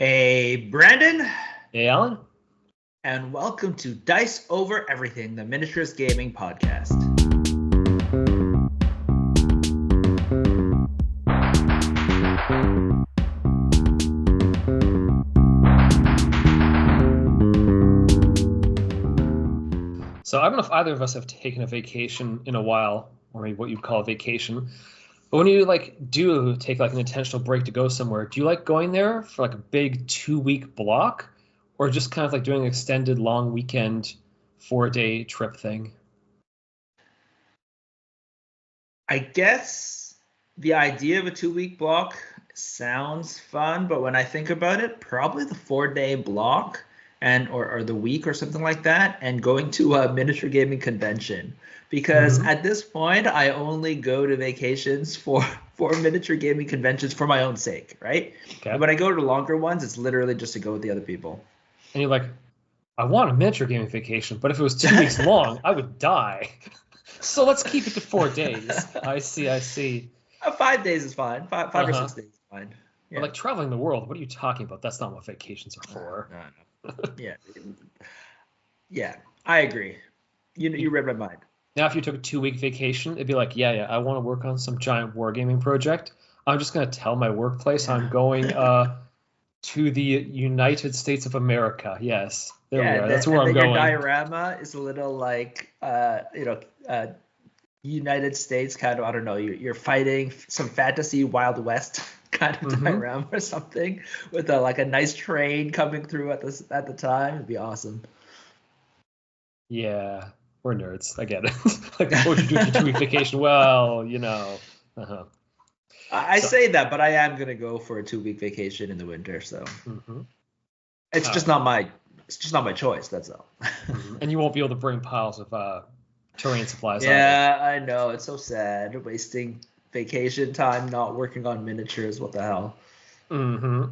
Hey, Brandon, Hey, Alan. and welcome to Dice Over Everything, the Miniatures Gaming Podcast. So I don't know if either of us have taken a vacation in a while, or maybe what you'd call a vacation. But when you do take an intentional break to go somewhere, do you like going there for a big 2 week block, or just kind of doing an extended long weekend 4 day trip thing? I guess the idea of a 2 week block sounds fun, but when I think about it, probably the 4 day block or the week or something like that, and going to a miniature gaming convention. Because Mm-hmm. at this point, I only go to vacations for miniature gaming conventions for my own sake, right? And Okay. when I go to longer ones, it's literally just to go with the other people. And you're like, I want a miniature gaming vacation, but if it was 2 weeks long, I would die. So let's keep it to 4 days. I see, I see. 5 days is fine. Five or Uh-huh. 6 days is fine. But Yeah. traveling the world, what are you talking about? That's not what vacations are No, for. no. Yeah. Yeah. I agree. You read my mind. Now, if you took a 2 week vacation, it'd be like, yeah, I want to work on some giant wargaming project. I'm just going to tell my workplace I'm Yeah. going to the United States of America. Yes, there Yeah, we and are. then, That's where and I'm then your going. diorama is a little United States kind of, I don't know, you're fighting some fantasy Wild West kind of Hmm. diorama or something with a nice train coming through at the time. It'd be awesome. Yeah, we're nerds. I get it. What would you do with your 2 week vacation? Well, Uh-huh. I So, say that, but I am gonna go for a 2 week vacation in the winter, so mhm. it's just uh, not my it's just not my choice. That's all. and you won't be able to bring piles of terrain supplies either. Yeah, I know. It's so sad. Wasting vacation time not working on miniatures. What the hell? Hmm.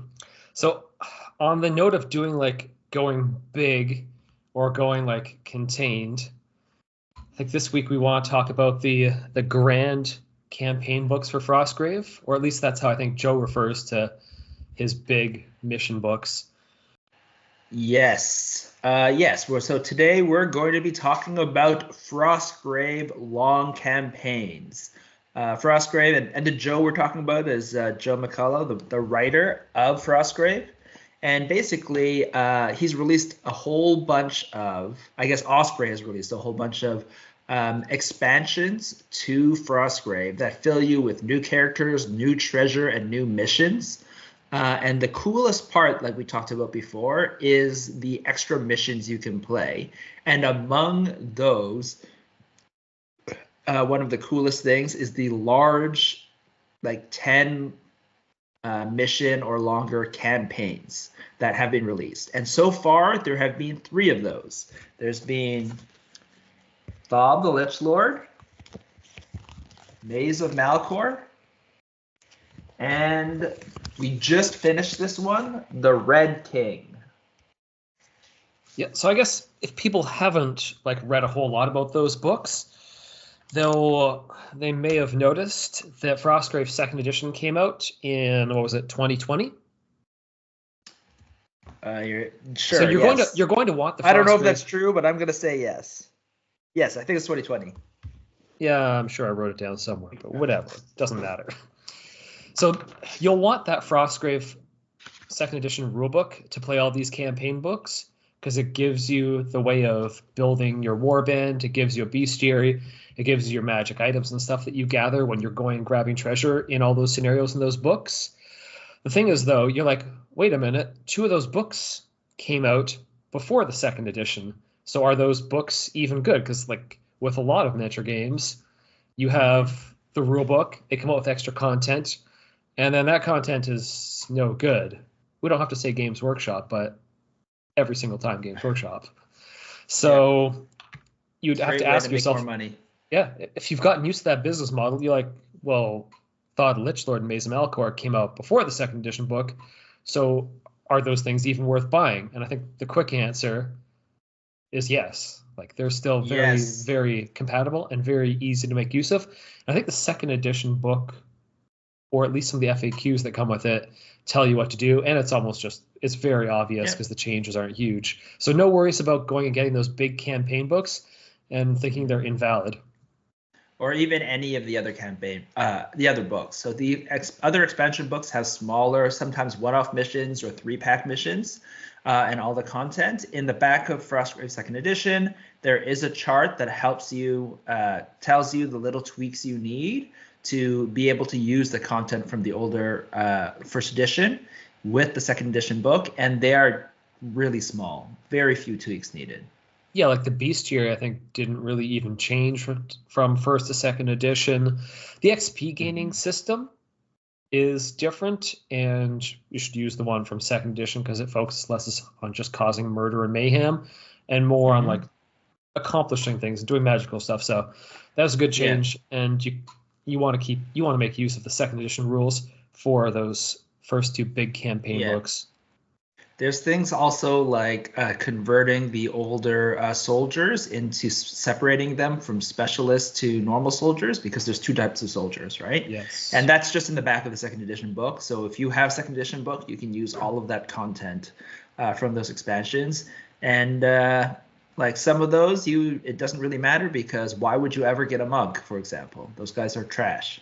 So, on the note of doing going big or going contained, this week we want to talk about the grand campaign books for Frostgrave, or at least that's how I think Joe refers to his big mission books. Yes. Yes. So today we're going to be talking about Frostgrave Long Campaigns. Frostgrave and the Joe we're talking about is Joe McCullough, the writer of Frostgrave. And basically, he's released a whole bunch of, I guess Osprey has released a whole bunch of expansions to Frostgrave that fill you with new characters, new treasure, and new missions. And the coolest part, like we talked about before, is the extra missions you can play. And among those, one of the coolest things is the large, 10 mission or longer campaigns that have been released. And so far, there have been three of those. There's been Thaw the Lich Lord, Maze of Malcor, and we just finished this one, The Red King. Yeah, so I guess if people haven't read a whole lot about those books, they may have noticed that Frostgrave Second Edition came out in, what was it, 2020? You're So sure? Yes. you're going to want the I don't know if that's Frostgrave. true, but I'm gonna say yes. Yes, I think it's 2020. Yeah, I'm sure I wrote it down somewhere, but whatever, doesn't matter. So you'll want that Frostgrave Second Edition rulebook to play all these campaign books because it gives you the way of building your warband. It gives you a bestiary. It gives you your magic items and stuff that you gather when you're going and grabbing treasure in all those scenarios in those books. The thing is, though, you're like, wait a minute, two of those books came out before the second edition. So are those books even good? Because with a lot of miniature games, you have the rule book, they come out with extra content, and then that content is no good. We don't have to say Games Workshop, but every single time Games Workshop. Yeah, So you'd have great to way to ask make more yourself, money. yeah, if you've gotten used to that business model, you're like, well, Thaw the Lich Lord and Maze of Malcor came out before the second edition book, so are those things even worth buying? And I think the quick answer is yes. They're still very, Yes. very compatible and very easy to make use of. And I think the second edition book or at least some of the FAQs that come with it tell you what to do, and it's very obvious Yeah. because the changes aren't huge. So no worries about going and getting those big campaign books and thinking they're invalid. Or even any of the other the other books. So the other expansion books have smaller, sometimes one-off missions or 3-pack missions, and all the content. In the back of Frostgrave Second Edition, there is a chart that helps you, tells you the little tweaks you need to be able to use the content from the older First Edition with the Second Edition book, and they are really small, very few tweaks needed. Yeah, like the bestiary, I think, didn't really even change from first to second edition. The XP gaining system is different, and you should use the one from second edition because it focuses less on just causing murder and mayhem and more on like accomplishing things and doing magical stuff. So that was a good change, and you want to make use of the second edition rules for those first 2 big campaign books. There's things also like converting the older soldiers into separating them from specialists to normal soldiers, because there's 2 types of soldiers, right? Yes. And that's just in the back of the second edition book. So if you have second edition book, you can use all of that content from those expansions. And like some of those, it doesn't really matter, because why would you ever get a monk, for example? Those guys are trash.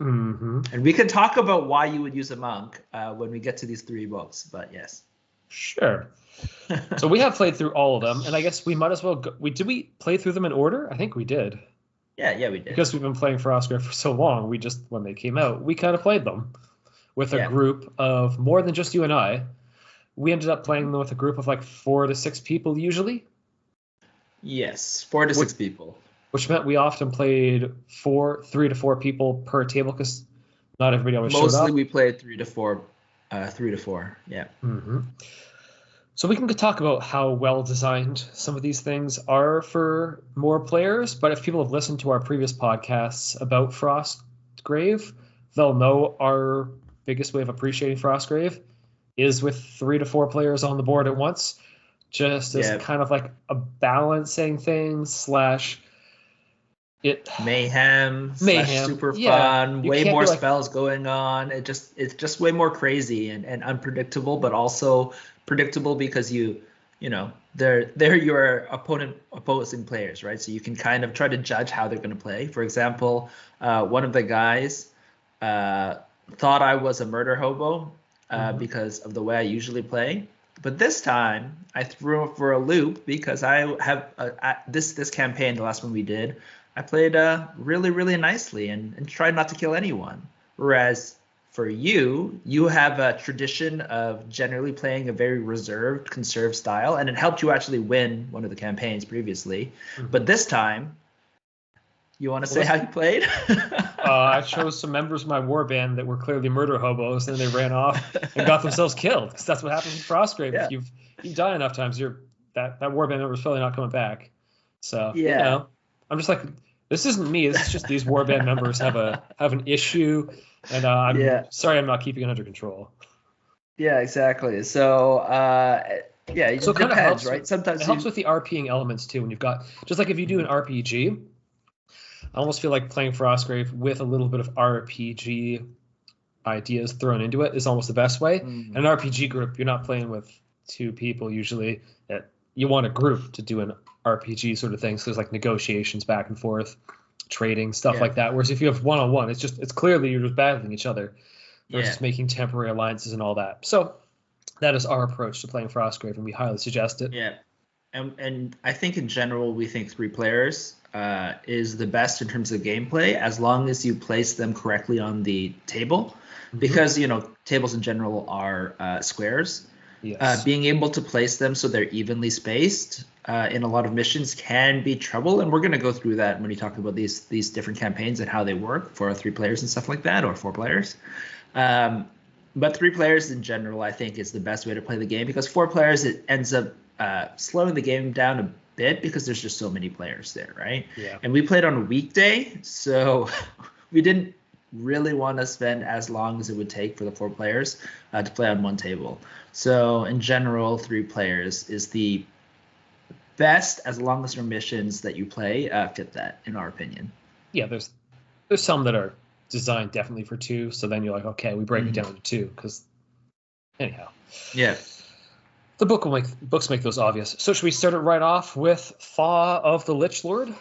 Mm-hmm. And we can talk about why you would use a monk when we get to these 3 books, but yes. Sure. So we have played through all of them, and I guess we might as well go. Did we play through them in order? I think we did. Yeah, we did. Because we've been playing Frostgrave for so long, when they came out, we kind of played them with a group of more than just you and I. We ended up playing them with a group of like 4 to 6 people usually. Yes, 4 to 6 people. Which meant we often played 3 to 4 people per table because not everybody always showed up. Mostly we played 3 to 4. 3 to 4, yeah. Mm-hmm. So we can talk about how well designed some of these things are for more players, but if people have listened to our previous podcasts about Frostgrave, they'll know our biggest way of appreciating Frostgrave is with 3 to 4 players on the board at once, just as kind of like a balancing thing mayhem super fun, way more spells going on. It's just way more crazy and unpredictable, but also predictable because they're your opposing players, right? So you can kind of try to judge how they're going to play. For example, one of the guys thought I was a murder hobo because of the way I usually play. But this time I threw him for a loop because I have this campaign, the last one we did, I played really, really nicely and tried not to kill anyone. Whereas for you have a tradition of generally playing a very reserved, conserved style, and it helped you actually win one of the campaigns previously. Mm-hmm. But this time, you want to say how you played? I chose some members of my warband that were clearly murder hobos, and they ran off and got themselves killed. Because that's what happens in Frostgrave. Yeah. If you die enough times, that warband member is probably not coming back. So I'm just like, this isn't me. This is just these warband members have an issue, and I'm sorry I'm not keeping it under control. Yeah, exactly. So it so depends, helps, right? Sometimes it helps with the RPing elements too. When you've got, just like if you do an RPG, I almost feel like playing Frostgrave with a little bit of RPG ideas thrown into it is almost the best way. Mm-hmm. In an RPG group, you're not playing with 2 people usually. You want a group to do an RPG sort of thing. So there's like negotiations back and forth, trading, stuff like that. Whereas if you have one-on-one, it's clearly you're just battling each other versus making temporary alliances and all that. So that is our approach to playing Frostgrave, and we highly suggest it. Yeah. And I think in general, we think 3 players is the best in terms of gameplay, as long as you place them correctly on the table, because tables in general are squares. Yes. Being able to place them so they're evenly spaced in a lot of missions can be trouble, and we're going to go through that when we talk about these different campaigns and how they work for 3 players and stuff like that, or 4 players. But 3 players in general, I think, is the best way to play the game, because 4 players, it ends up slowing the game down a bit because there's just so many players there, right? Yeah. And we played on a weekday, so we didn't really want to spend as long as it would take for the 4 players to play on one table. So in general, 3 players is the best, as long as your missions that you play fit that, in our opinion. Yeah, there's some that are designed definitely for 2. So then you're like, okay, we break it down to 2 because anyhow. Yeah. The books make those obvious. So should we start it right off with Thaw of the Lich Lord?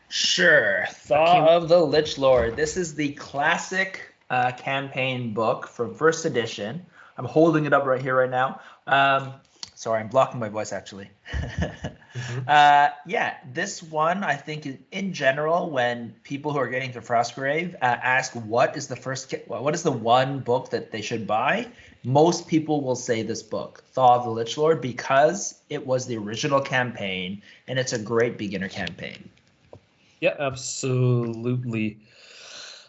Sure. Thaw of the Lich Lord. This is the classic campaign book from first edition. I'm holding it up right here right now. Sorry, I'm blocking my voice actually. Yeah, this one I think in general, when people who are getting to Frostgrave ask what is the one book that they should buy, most people will say this book, Thaw of the Lich Lord, because it was the original campaign and it's a great beginner campaign. Yeah, absolutely.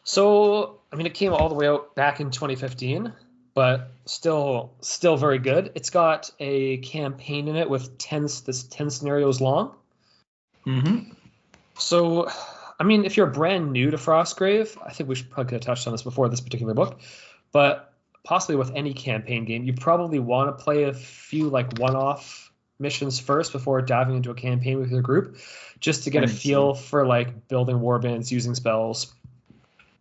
So, I mean, it came all the way out back in 2015, but still very good. It's got a campaign in it with 10 scenarios long. Mm-hmm. So, I mean, if you're brand new to Frostgrave, I think we should probably could have touched on this before this particular book, but possibly with any campaign game, you probably want to play a few like one-off missions first before diving into a campaign with your group, just to get a feel for like building warbands, using spells,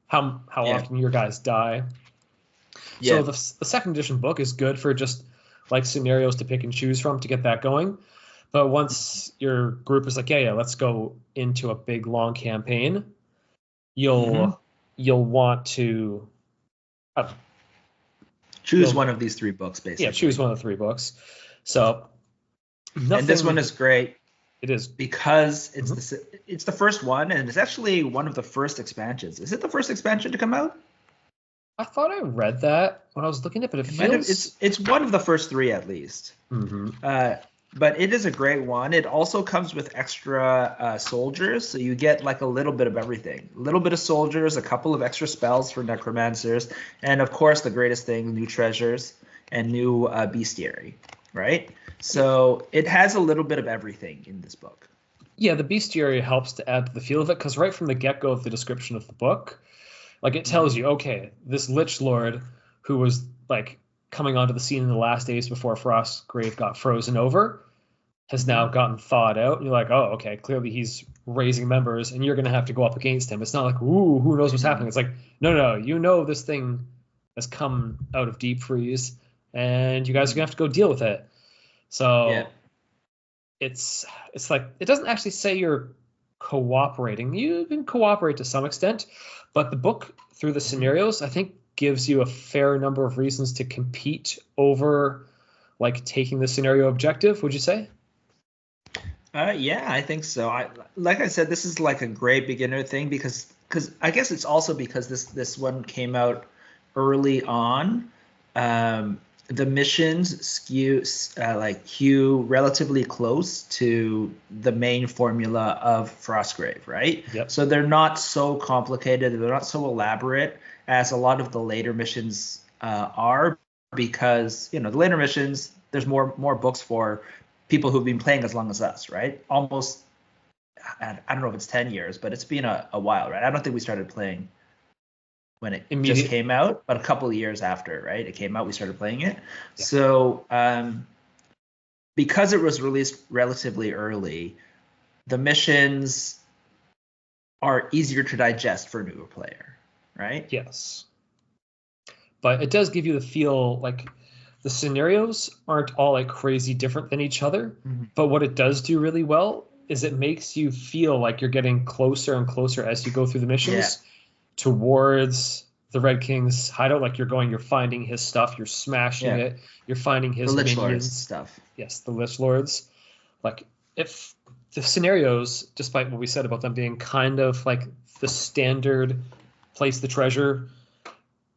how often your guys die. So the second edition book is good for just like scenarios to pick and choose from to get that going. But once your group is like, yeah, let's go into a big long campaign, you'll want to choose one of these 3 books, basically. Yeah, choose one of the 3 books. So and this one is great. It is because it's the first one, and it's actually one of the first expansions. Is it the first expansion to come out? I thought I read that when I was looking at it, but it feels... It's one of the first 3 at least. But it is a great one. It also comes with extra soldiers, so you get like a little bit of everything. A little bit of soldiers, a couple of extra spells for necromancers, and of course the greatest thing, new treasures and new bestiary, right? So it has a little bit of everything in this book. Yeah, the bestiary helps to add to the feel of it, because right from the get-go of the description of the book, like it tells you, okay, this Lich Lord who was like coming onto the scene in the last days before Frostgrave got frozen over has now gotten thawed out. And you're like, oh, okay, clearly he's raising members and you're going to have to go up against him. It's not like, ooh, who knows what's happening? It's like, no, you know this thing has come out of deep freeze and you guys are going to have to go deal with it. So it's like, it doesn't actually say you're cooperating. You can cooperate to some extent, but the book through the scenarios, I think, gives you a fair number of reasons to compete over like taking the scenario objective, would you say? Yeah, I think so. Like I said, this is like a great beginner thing because I guess it's also because this one came out early on. The missions skew relatively close to the main formula of Frostgrave, right? Yep. So they're not so complicated. They're not so elaborate as a lot of the later missions are, because the later missions, there's more books for people who've been playing as long as us, right? Almost, I don't know if it's 10 years, but it's been a while, right? I don't think we started playing when it just came out, but a couple of years after, right? It came out, we started playing it. Yeah. So because it was released relatively early, the missions are easier to digest for a newer player, right? Yes. But it does give you the feel like the scenarios aren't all like crazy different than each other. But what it does do really well is it makes you feel like you're getting closer and closer as you go through the missions towards the Red King's hideout. Like you're finding his stuff, you're smashing it, you're finding his Lich minions. Lords stuff. Yes, the Lich Lords. Like if the scenarios, despite what we said about them being kind of like the standard place the treasure,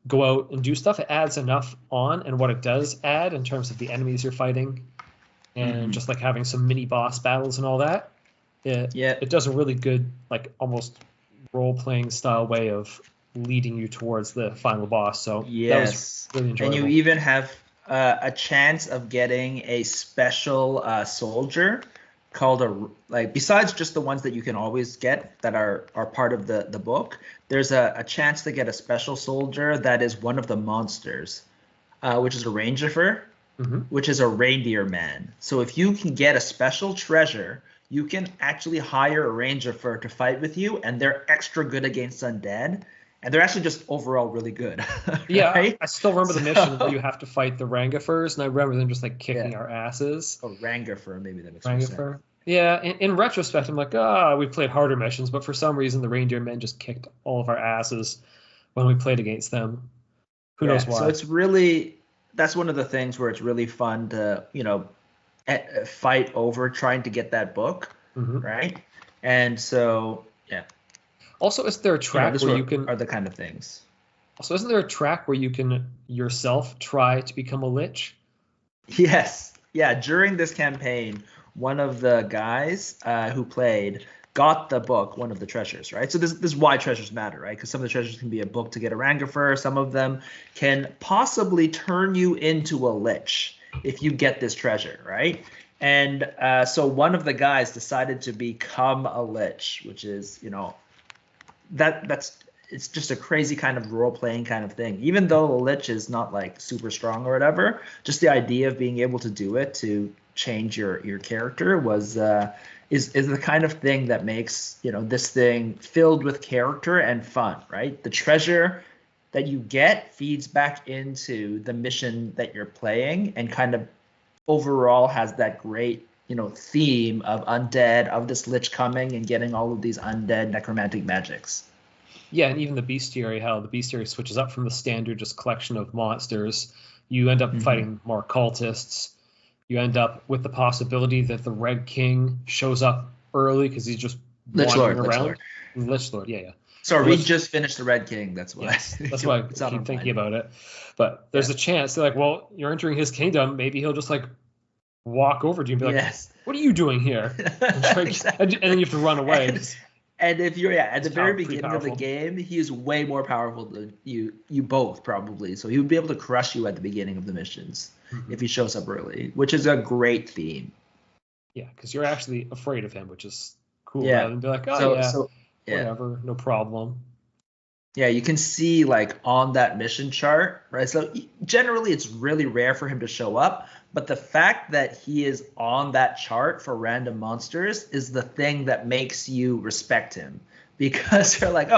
go out and do stuff, it adds enough on, and what it does add in terms of the enemies you're fighting and just like having some mini boss battles and all that, it does a really good like almost role-playing style way of leading you towards the final boss. So that was really enjoyable. And you even have a chance of getting a special soldier called besides just the ones that you can always get that are part of the book, there's a chance to get a special soldier that is one of the monsters, which is a ranger, which is a reindeer man. So if you can get a special treasure, you can actually hire a ranger to fight with you, and they're extra good against undead. and they're actually just overall really good. Yeah, right? I still remember the mission where you have to fight the Rangafurs, and I remember them just like kicking our asses. Oh, Rangifer, maybe that makes more sense. Rangafur. Yeah, in retrospect, I'm like, we played harder missions, but for some reason, the reindeer men just kicked all of our asses when we played against them. Who knows why? So that's one of the things where it's really fun to, fight over trying to get that book, right? And so, yeah. Also, is there a track where you can... are the kind of things. Also, isn't there a track where you can yourself try to become a Lich? Yes. Yeah, during this campaign, one of the guys who played got the book, one of the treasures, right? So this is why treasures matter, right? Because some of the treasures can be a book to get a Rangifer. Some of them can possibly turn you into a Lich if you get this treasure, right? And so one of the guys decided to become a Lich, which is, it's just a crazy kind of role-playing kind of thing. Even though the Lich is not like super strong or whatever, just the idea of being able to do it to change your character is the kind of thing that makes this thing filled with character and fun, right? The treasure that you get feeds back into the mission that you're playing and kind of overall has that great theme of undead, of this Lich coming and getting all of these undead necromantic magics. Yeah, and even the bestiary, how the bestiary switches up from the standard just collection of monsters. You end up fighting more cultists. You end up with the possibility that the Red King shows up early because he's just wandering around. Lich Lord, yeah. Sorry, we just finished the Red King. That's why. Yes, that's why I keep thinking about it. But there's a chance they're like, well, you're entering his kingdom. Maybe he'll just like walk over to you and be like, what are you doing here? And then you have to run away. And if you're at the very beginning of the game, he is way more powerful than you both probably. So he would be able to crush you at the beginning of the missions if he shows up early, which is a great theme. Yeah, because you're actually afraid of him, which is cool. Yeah, and be like, whatever, no problem. Yeah, you can see like on that mission chart, right? So generally it's really rare for him to show up, but the fact that he is on that chart for random monsters is the thing that makes you respect him, because they're like,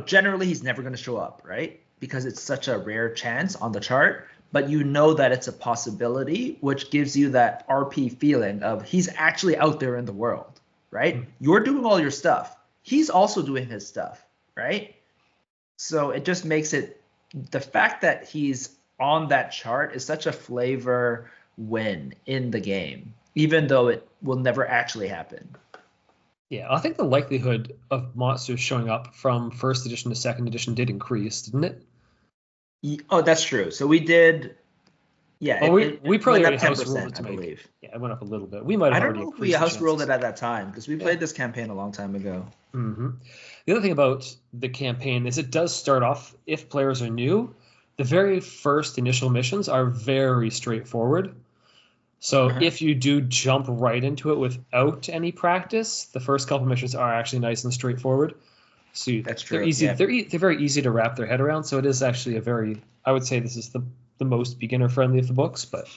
generally he's never going to show up, right? Because it's such a rare chance on the chart, but you know that it's a possibility, which gives you that RP feeling of he's actually out there in the world, right? You're doing all your stuff. He's also doing his stuff. Right? So it just makes it, the fact that he's on that chart is such a flavor win in the game, even though it will never actually happen. Yeah, I think the likelihood of monsters showing up from first edition to second edition did increase, didn't it? Oh, that's true. So we did. Yeah, we probably went up house ruled it to I believe. Yeah, it went up a little bit. We might have. I don't know if we house ruled it at that time because we played this campaign a long time ago. The other thing about the campaign is it does start off, if players are new, the very first initial missions are very straightforward. So if you do jump right into it without any practice, the first couple missions are actually nice and straightforward. So that's true. They're easy. Yeah. They're very easy to wrap their head around. So it is actually I would say this is the most beginner friendly of the books, but.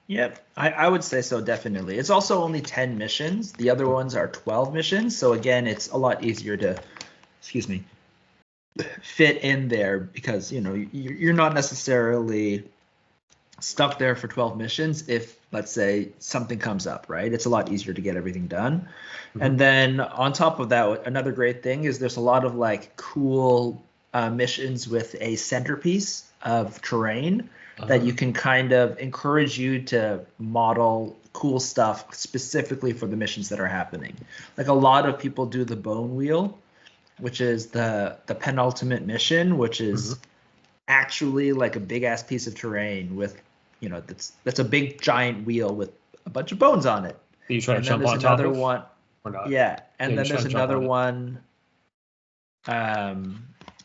Yep, I would say so, definitely. It's also only 10 missions. The other ones are 12 missions. So again, it's a lot easier to, fit in there because, you're not necessarily stuck there for 12 missions if, let's say, something comes up, right? It's a lot easier to get everything done. And then on top of that, another great thing is there's a lot of like cool missions with a centerpiece of terrain that you can kind of encourage you to model cool stuff specifically for the missions that are happening. Like a lot of people do the Bone Wheel, which is the penultimate mission, which is actually like a big ass piece of terrain with, that's a big giant wheel with a bunch of bones on it. You try to jump on top of? One, or not? Yeah, and then there's another one.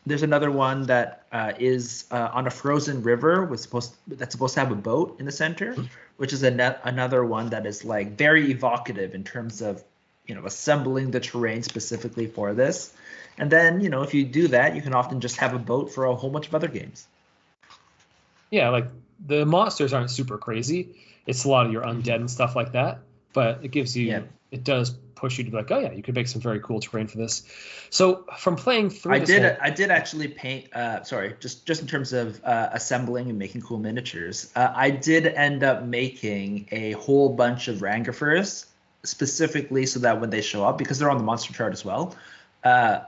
There's another one that is on a frozen river that's supposed to have a boat in the center, which is another one that is like very evocative in terms of assembling the terrain specifically for this. And then if you do that, you can often just have a boat for a whole bunch of other games. Yeah, like the monsters aren't super crazy. It's a lot of your undead and stuff like that, but it gives you it does push you to be like, oh yeah, you could make some very cool terrain for this. So from playing through, I did actually paint. Sorry, just in terms of assembling and making cool miniatures, I did end up making a whole bunch of Rangifers specifically so that when they show up, because they're on the monster chart as well. And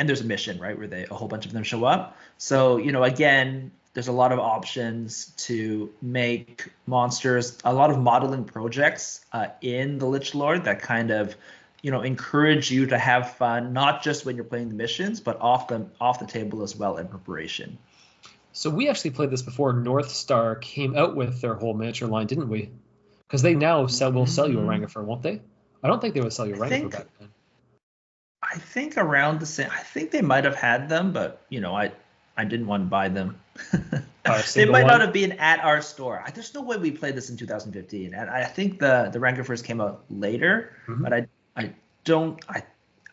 there's a mission, right, where a whole bunch of them show up. So again, there's a lot of options to make monsters, a lot of modeling projects in the Lich Lord that kind of, encourage you to have fun, not just when you're playing the missions, but off the table as well in preparation. So we actually played this before North Star came out with their whole miniature line, didn't we? Because they now will sell you a Rangifer, won't they? I don't think they would sell you a Rangifer back then. I think around the same. I think they might have had them, but I didn't want to buy them. They might not have been at our store. There's no way we played this in 2015, and I think the Rangifers came out later. Mm-hmm. But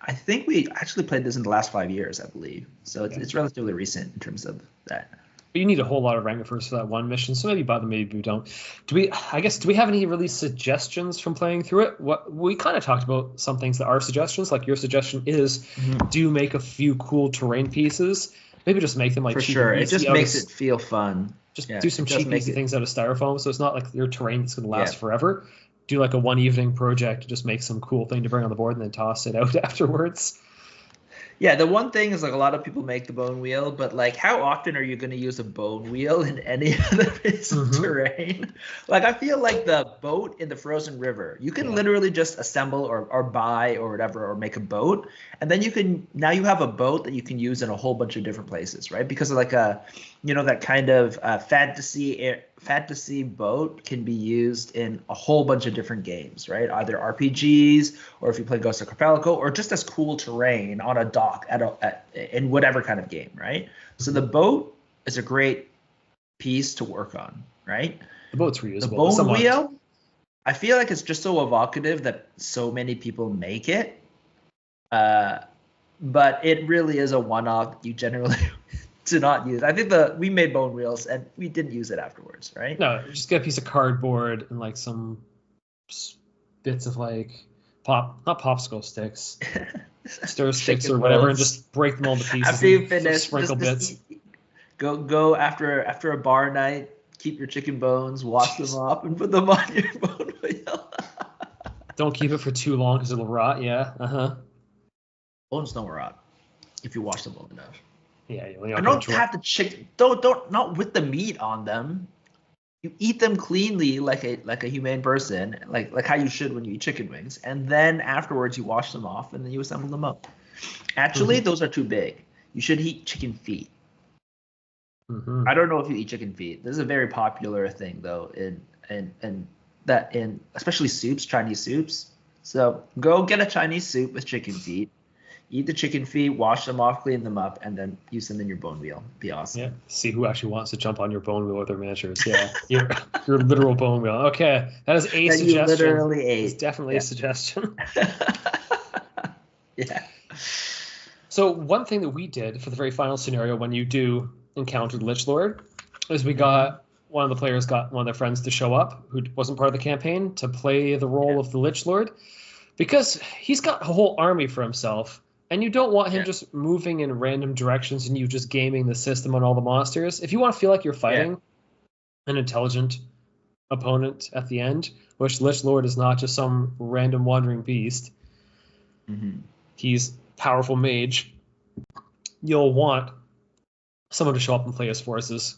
I think we actually played this in the last 5 years, I believe. So it's relatively recent in terms of that. But you need a whole lot of Rangifers for that one mission, so maybe buy them, maybe we don't. Do we have any really suggestions from playing through it? What we kind of talked about some things that are suggestions, like your suggestion is do make a few cool terrain pieces. Maybe just make them like for sure. It just makes it feel fun. Just do some cheap easy things out of styrofoam, so it's not like your terrain that's going to last forever. Do like a one evening project, just make some cool thing to bring on the board and then toss it out afterwards. Yeah, the one thing is like a lot of people make the bone wheel, but like how often are you going to use a bone wheel in any other piece of terrain? Like I feel like the boat in the frozen river, you can literally just assemble or buy or whatever or make a boat, and then you have a boat that you can use in a whole bunch of different places, right? Because of like that kind of fantasy boat can be used in a whole bunch of different games, right? Either RPGs or if you play Ghost of Carpelico or just as cool terrain on a dock in whatever kind of game, right? So the boat is a great piece to work on, right? The boat's reusable. The bone wheel, I feel like it's just so evocative that so many people make it. But it really is a one-off. You generally to not use. I think we made bone wheels and we didn't use it afterwards, right? No, just get a piece of cardboard and like some bits of like not popsicle sticks, stir sticks or whatever, and just break them all to pieces. After you finish, sprinkle bits. Go after a bar night. Keep your chicken bones, wash them off, and put them on your bone wheel. Don't keep it for too long because it'll rot. Yeah. Bones don't rot if you wash them well enough. Yeah, I don't have the chicken. Don't not with the meat on them. You eat them cleanly like a humane person, like how you should when you eat chicken wings, and then afterwards you wash them off and then you assemble them up. Actually, those are too big. You should eat chicken feet. I don't know if you eat chicken feet. This is a very popular thing though in especially soups, Chinese soups. So go get a Chinese soup with chicken feet. Eat the chicken feet, wash them off, clean them up, and then use them in your bone wheel. Be awesome. Yeah. See who actually wants to jump on your bone wheel with their miniatures. Yeah. your literal bone wheel. Okay. That is a suggestion. You literally ate. It's definitely a suggestion. Yeah. So one thing that we did for the very final scenario when you do encounter the Lich Lord is one of the players got one of their friends to show up who wasn't part of the campaign to play the role of the Lich Lord because he's got a whole army for himself. And you don't want him just moving in random directions and you just gaming the system on all the monsters. If you want to feel like you're fighting an intelligent opponent at the end, which Lich Lord is not just some random wandering beast. He's powerful mage. You'll want someone to show up and play his forces.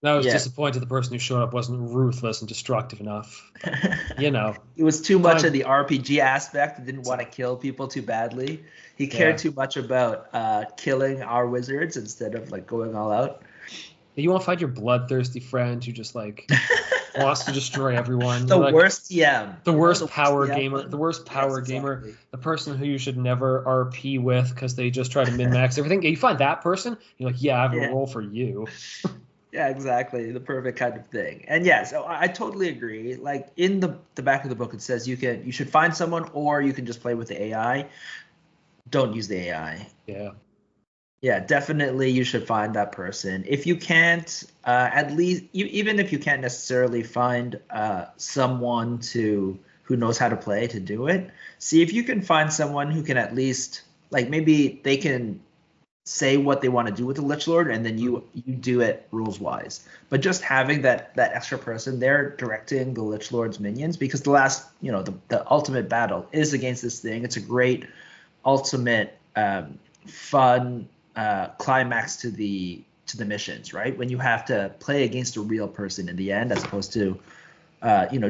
And I was disappointed the person who showed up wasn't ruthless and destructive enough. It was too much of the RPG aspect. He didn't want to kill people too badly. He cared too much about killing our wizards instead of like going all out. You want to find your bloodthirsty friend who just like wants to destroy everyone. The worst TM. The worst power gamer. The worst power gamer. The person who you should never RP with because they just try to min-max everything. You find that person, you're like, I have a role for you. Yeah, exactly. The perfect kind of thing. And so I totally agree. Like in the back of the book, it says you should find someone or you can just play with the AI. Don't use the AI. Yeah, definitely you should find that person. If you can't, at least even if you can't necessarily find someone who who knows how to play to do it. See if you can find someone who can at least, like, maybe they can say what they want to do with the Lich Lord, and then you do it rules wise. But just having that extra person there directing the Lich Lord's minions, because the last, the ultimate battle is against this thing. It's a great ultimate fun climax to the missions, right? When you have to play against a real person in the end, as opposed to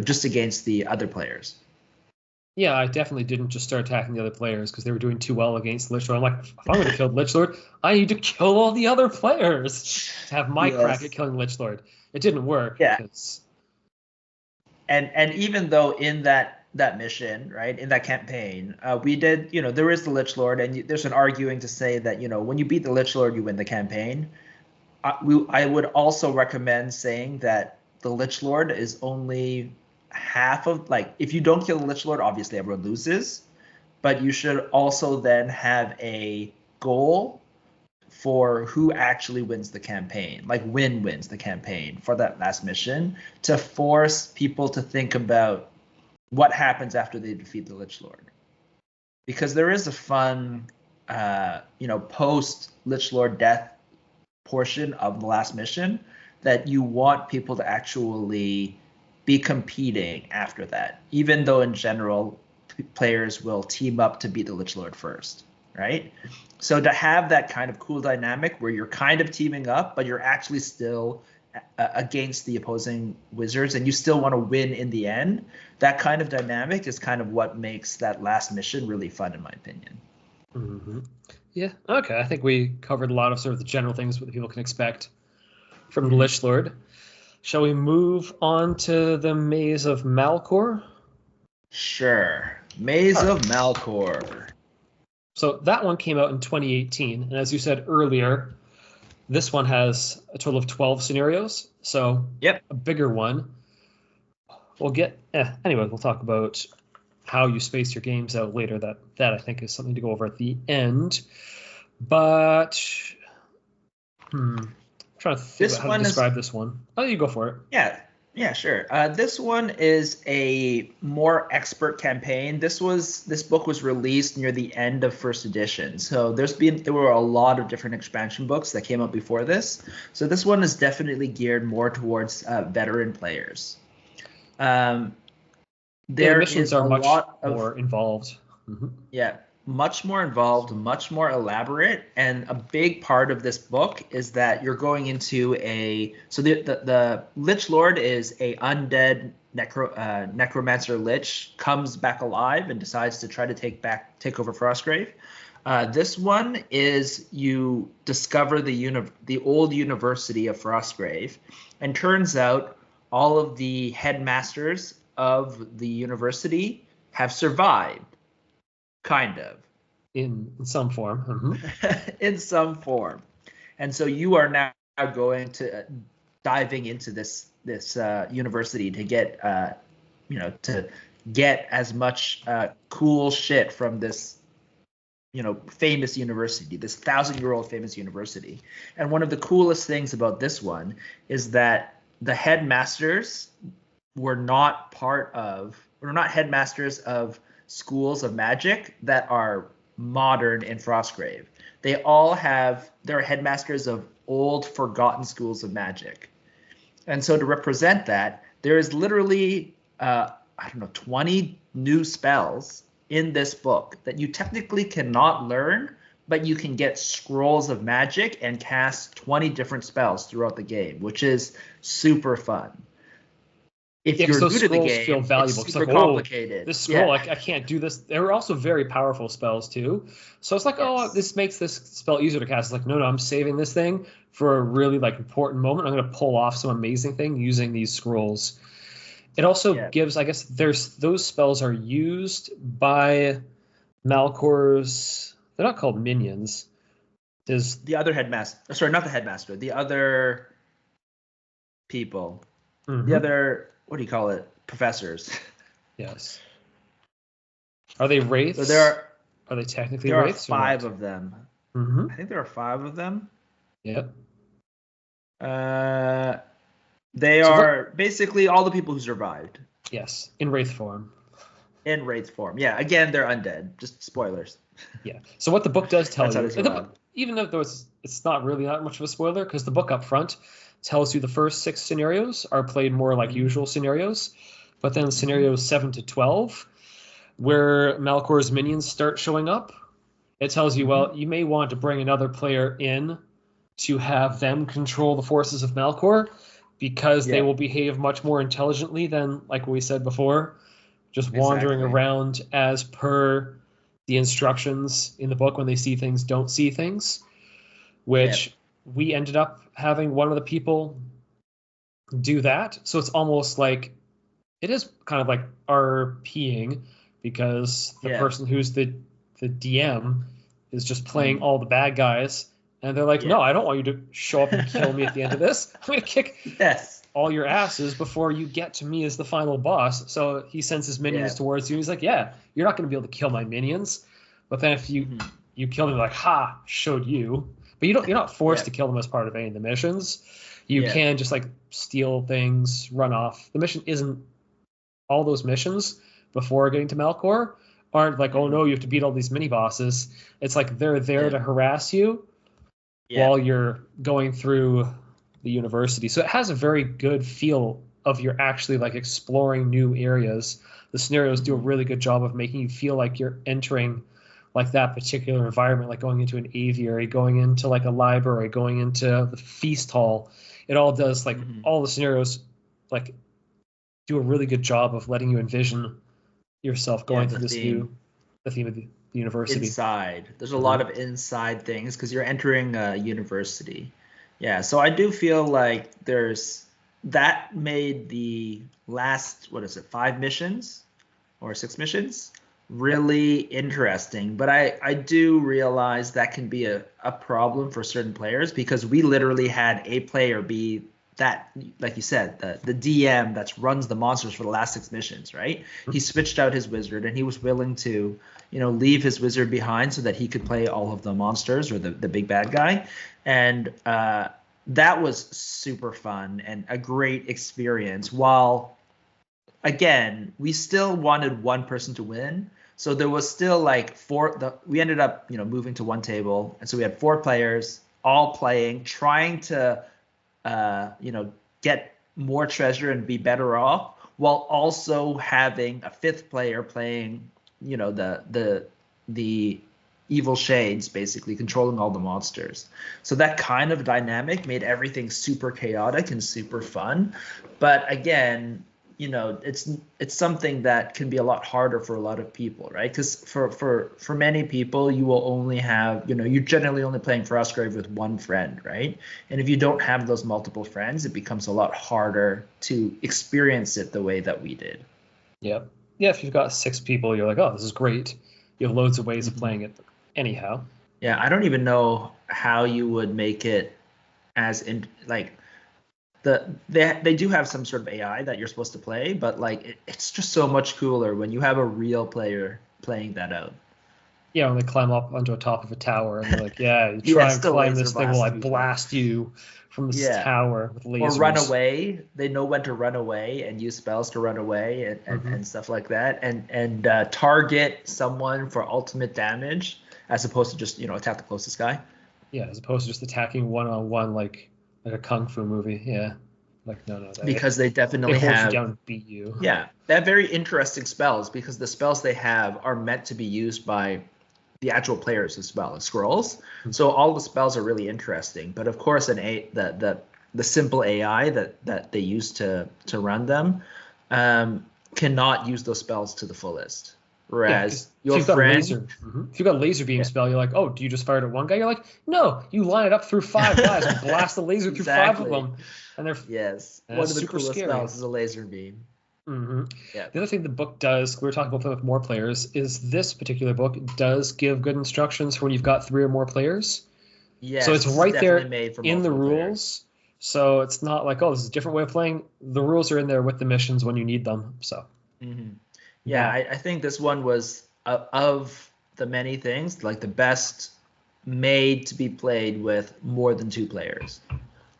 just against the other players. Yeah, I definitely didn't just start attacking the other players because they were doing too well against Lich Lord. I'm like, if I'm going to kill Lich Lord, I need to kill all the other players to have my crack at killing Lich Lord. It didn't work. Yeah. Because... And even though in that mission, right, in that campaign, we did, there is the Lich Lord, and there's an arguing to say that, when you beat the Lich Lord, you win the campaign. I would also recommend saying that the Lich Lord is only half of, like, if you don't kill the Lich Lord, obviously everyone loses, but you should also then have a goal for who actually wins the campaign, like wins the campaign for that last mission, to force people to think about what happens after they defeat the Lich Lord. Because there is a fun, post Lich Lord death portion of the last mission that you want people to actually be competing after that, even though in general players will team up to beat the Lich Lord first, right? So to have that kind of cool dynamic where you're kind of teaming up, but you're actually still against the opposing wizards and you still want to win in the end, that kind of dynamic is kind of what makes that last mission really fun, in my opinion. Mm-hmm. Yeah, okay. I think we covered a lot of sort of the general things that people can expect from the Lich Lord. Shall we move on to the Maze of Malcor? Sure. Maze of Malcor. So that one came out in 2018, and as you said earlier, this one has a total of 12 scenarios, so yep, a bigger one. Anyway, we'll talk about how you space your games out later. That I think is something to go over at the end. But I'm trying to think about how to describe this one. Oh, you go for it. Yeah, sure. This one is a more expert campaign. This book was released near the end of first edition, so there were a lot of different expansion books that came out before this. So this one is definitely geared more towards veteran players. The missions are much more involved. Mm-hmm. Yeah, much more involved, much more elaborate, and a big part of this book is that you're going into the Lich Lord is a undead necromancer Lich, comes back alive and decides to try to take over Frostgrave. This one is you discover the old university of Frostgrave, and turns out all of the headmasters of the university have survived, kind of. In some form. Mm-hmm. In some form. And so you are now going to diving into this university to get to get as much cool shit from this famous university, this 1,000-year-old famous university. And one of the coolest things about this one is that the headmasters were not headmasters of schools of magic that are modern in Frostgrave. They're headmasters of old, forgotten schools of magic. And so to represent that, there is literally 20 new spells in this book that you technically cannot learn, but you can get scrolls of magic and cast 20 different spells throughout the game, which is super fun. If you're new to the game, feel valuable. It's super complicated. This scroll, I can't do this. They were also very powerful spells too. So it's like, this makes this spell easier to cast. It's like, no, I'm saving this thing for a really important moment. I'm going to pull off some amazing thing using these scrolls. It also gives, I guess, those spells are used by Malcor's. They're not called minions. There's the other headmaster. Sorry, not the headmaster. The other people. Mm-hmm. The other. What do you call it? Professors. Yes. Are they wraiths? So are they technically wraiths? There are 5 of them. Mm-hmm. I think there are 5 of them. Yep. They are basically all the people who survived. Yes, in wraith form. In Wraith form. Yeah, again, they're undead. Just spoilers. Yeah. So what the book does tell That's how you, they survive. even though it's not really that much of a spoiler, because the book up front tells you the first 6 scenarios are played more like usual scenarios, but then scenarios 7 to 12, where Malcor's minions start showing up, it tells you, well, you may want to bring another player in to have them control the forces of Malcor, because they will behave much more intelligently than, like we said before, just wandering around as per the instructions in the book. When they see things, don't see things, which we ended up having one of the people do that. So it's almost like, it is kind of like RPing, because the person who's the DM is just playing all the bad guys, and they're like, no, I don't want you to show up and kill me at the end of this. I'm going to kick all your asses before you get to me as the final boss. So he sends his minions towards you. He's like, yeah, you're not going to be able to kill my minions. But then if you kill them, like, ha, showed you. But you're not forced to kill them as part of any of the missions. You can just like steal things, run off. The mission isn't, all those missions before getting to Malcor aren't like, oh no, you have to beat all these mini bosses. It's like they're there to harass you while you're going through the university. So it has a very good feel of you're actually like exploring new areas. The scenarios do a really good job of making you feel like you're entering like that particular environment, like going into an aviary, going into like a library, going into the feast hall. It all does, like all the scenarios like do a really good job of letting you envision yourself going through this the theme of the university. Inside. There's a lot of inside things because you're entering a university. Yeah, so I do feel like that made the last, 5 missions or 6 missions really interesting. But I do realize that can be a problem for certain players, because we literally had a player be that, like you said, the DM that runs the monsters for the last 6 missions, right? He switched out his wizard, and he was willing to, leave his wizard behind so that he could play all of the monsters or the big bad guy. And that was super fun and a great experience. While, again, we still wanted one person to win. So there was still like we ended up, moving to one table. And so we had 4 players all playing, trying to get more treasure and be better off, while also having a 5th player playing, the evil shades, basically controlling all the monsters. So that kind of dynamic made everything super chaotic and super fun. But again, it's something that can be a lot harder for a lot of people, right? Because for many people, you will only have, you're generally only playing Frostgrave with one friend, right? And if you don't have those multiple friends, it becomes a lot harder to experience it the way that we did. Yeah. Yeah, if you've got 6 people, you're like, oh, this is great. You have loads of ways of playing it. Anyhow. Yeah, I don't even know how you would make it as in like they do have some sort of AI that you're supposed to play, but like it's just so much cooler when you have a real player playing that out. Yeah, when they climb up onto the top of a tower and they're like, yeah, you try and climb this thing while I blast you from this tower with lasers. Or run away. They know when to run away and use spells to run away and stuff like that. And target someone for ultimate damage as opposed to just, attack the closest guy. Yeah, as opposed to just attacking one-on-one like a kung fu movie. Yeah. Like, no. Because they definitely hold have... you down and beat you. Yeah. They have very interesting spells because the spells they have are meant to be used by the actual players as well as scrolls. So all the spells are really interesting. But of course, the simple AI that they use to run them cannot use those spells to the fullest. Whereas your friend, if you've got a laser beam spell, you're like, oh, do you just fire it at one guy? You're like, no, you line it up through 5 guys and blast the laser through 5 of them. And they're one of the coolest spells is a laser beam. Yeah. The other thing the book does, we were talking about with more players, is this particular book does give good instructions for when you've got 3 or more players. Yes, so it's right there in the rules. So it's not like, oh, this is a different way of playing. The rules are in there with the missions when you need them. So. Yeah, I think this one was, of the many things, like the best made to be played with more than 2 players.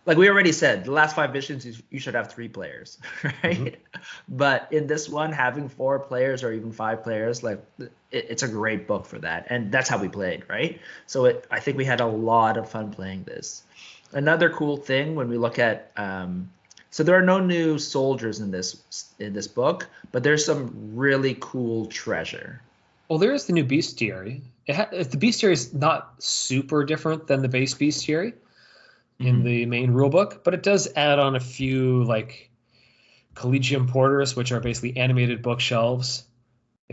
like we already said, the last 5 missions you should have 3 players, right? But in this one, having 4 players or even 5 players, like it's a great book for that, and that's how we played, right? So I think we had a lot of fun playing this. Another cool thing when we look at, so there are no new soldiers in this book, but there's some really cool treasure. Well, there is the new bestiary. The bestiary is not super different than the base bestiary in the main rulebook, but it does add on a few like Collegium Porters, which are basically animated bookshelves.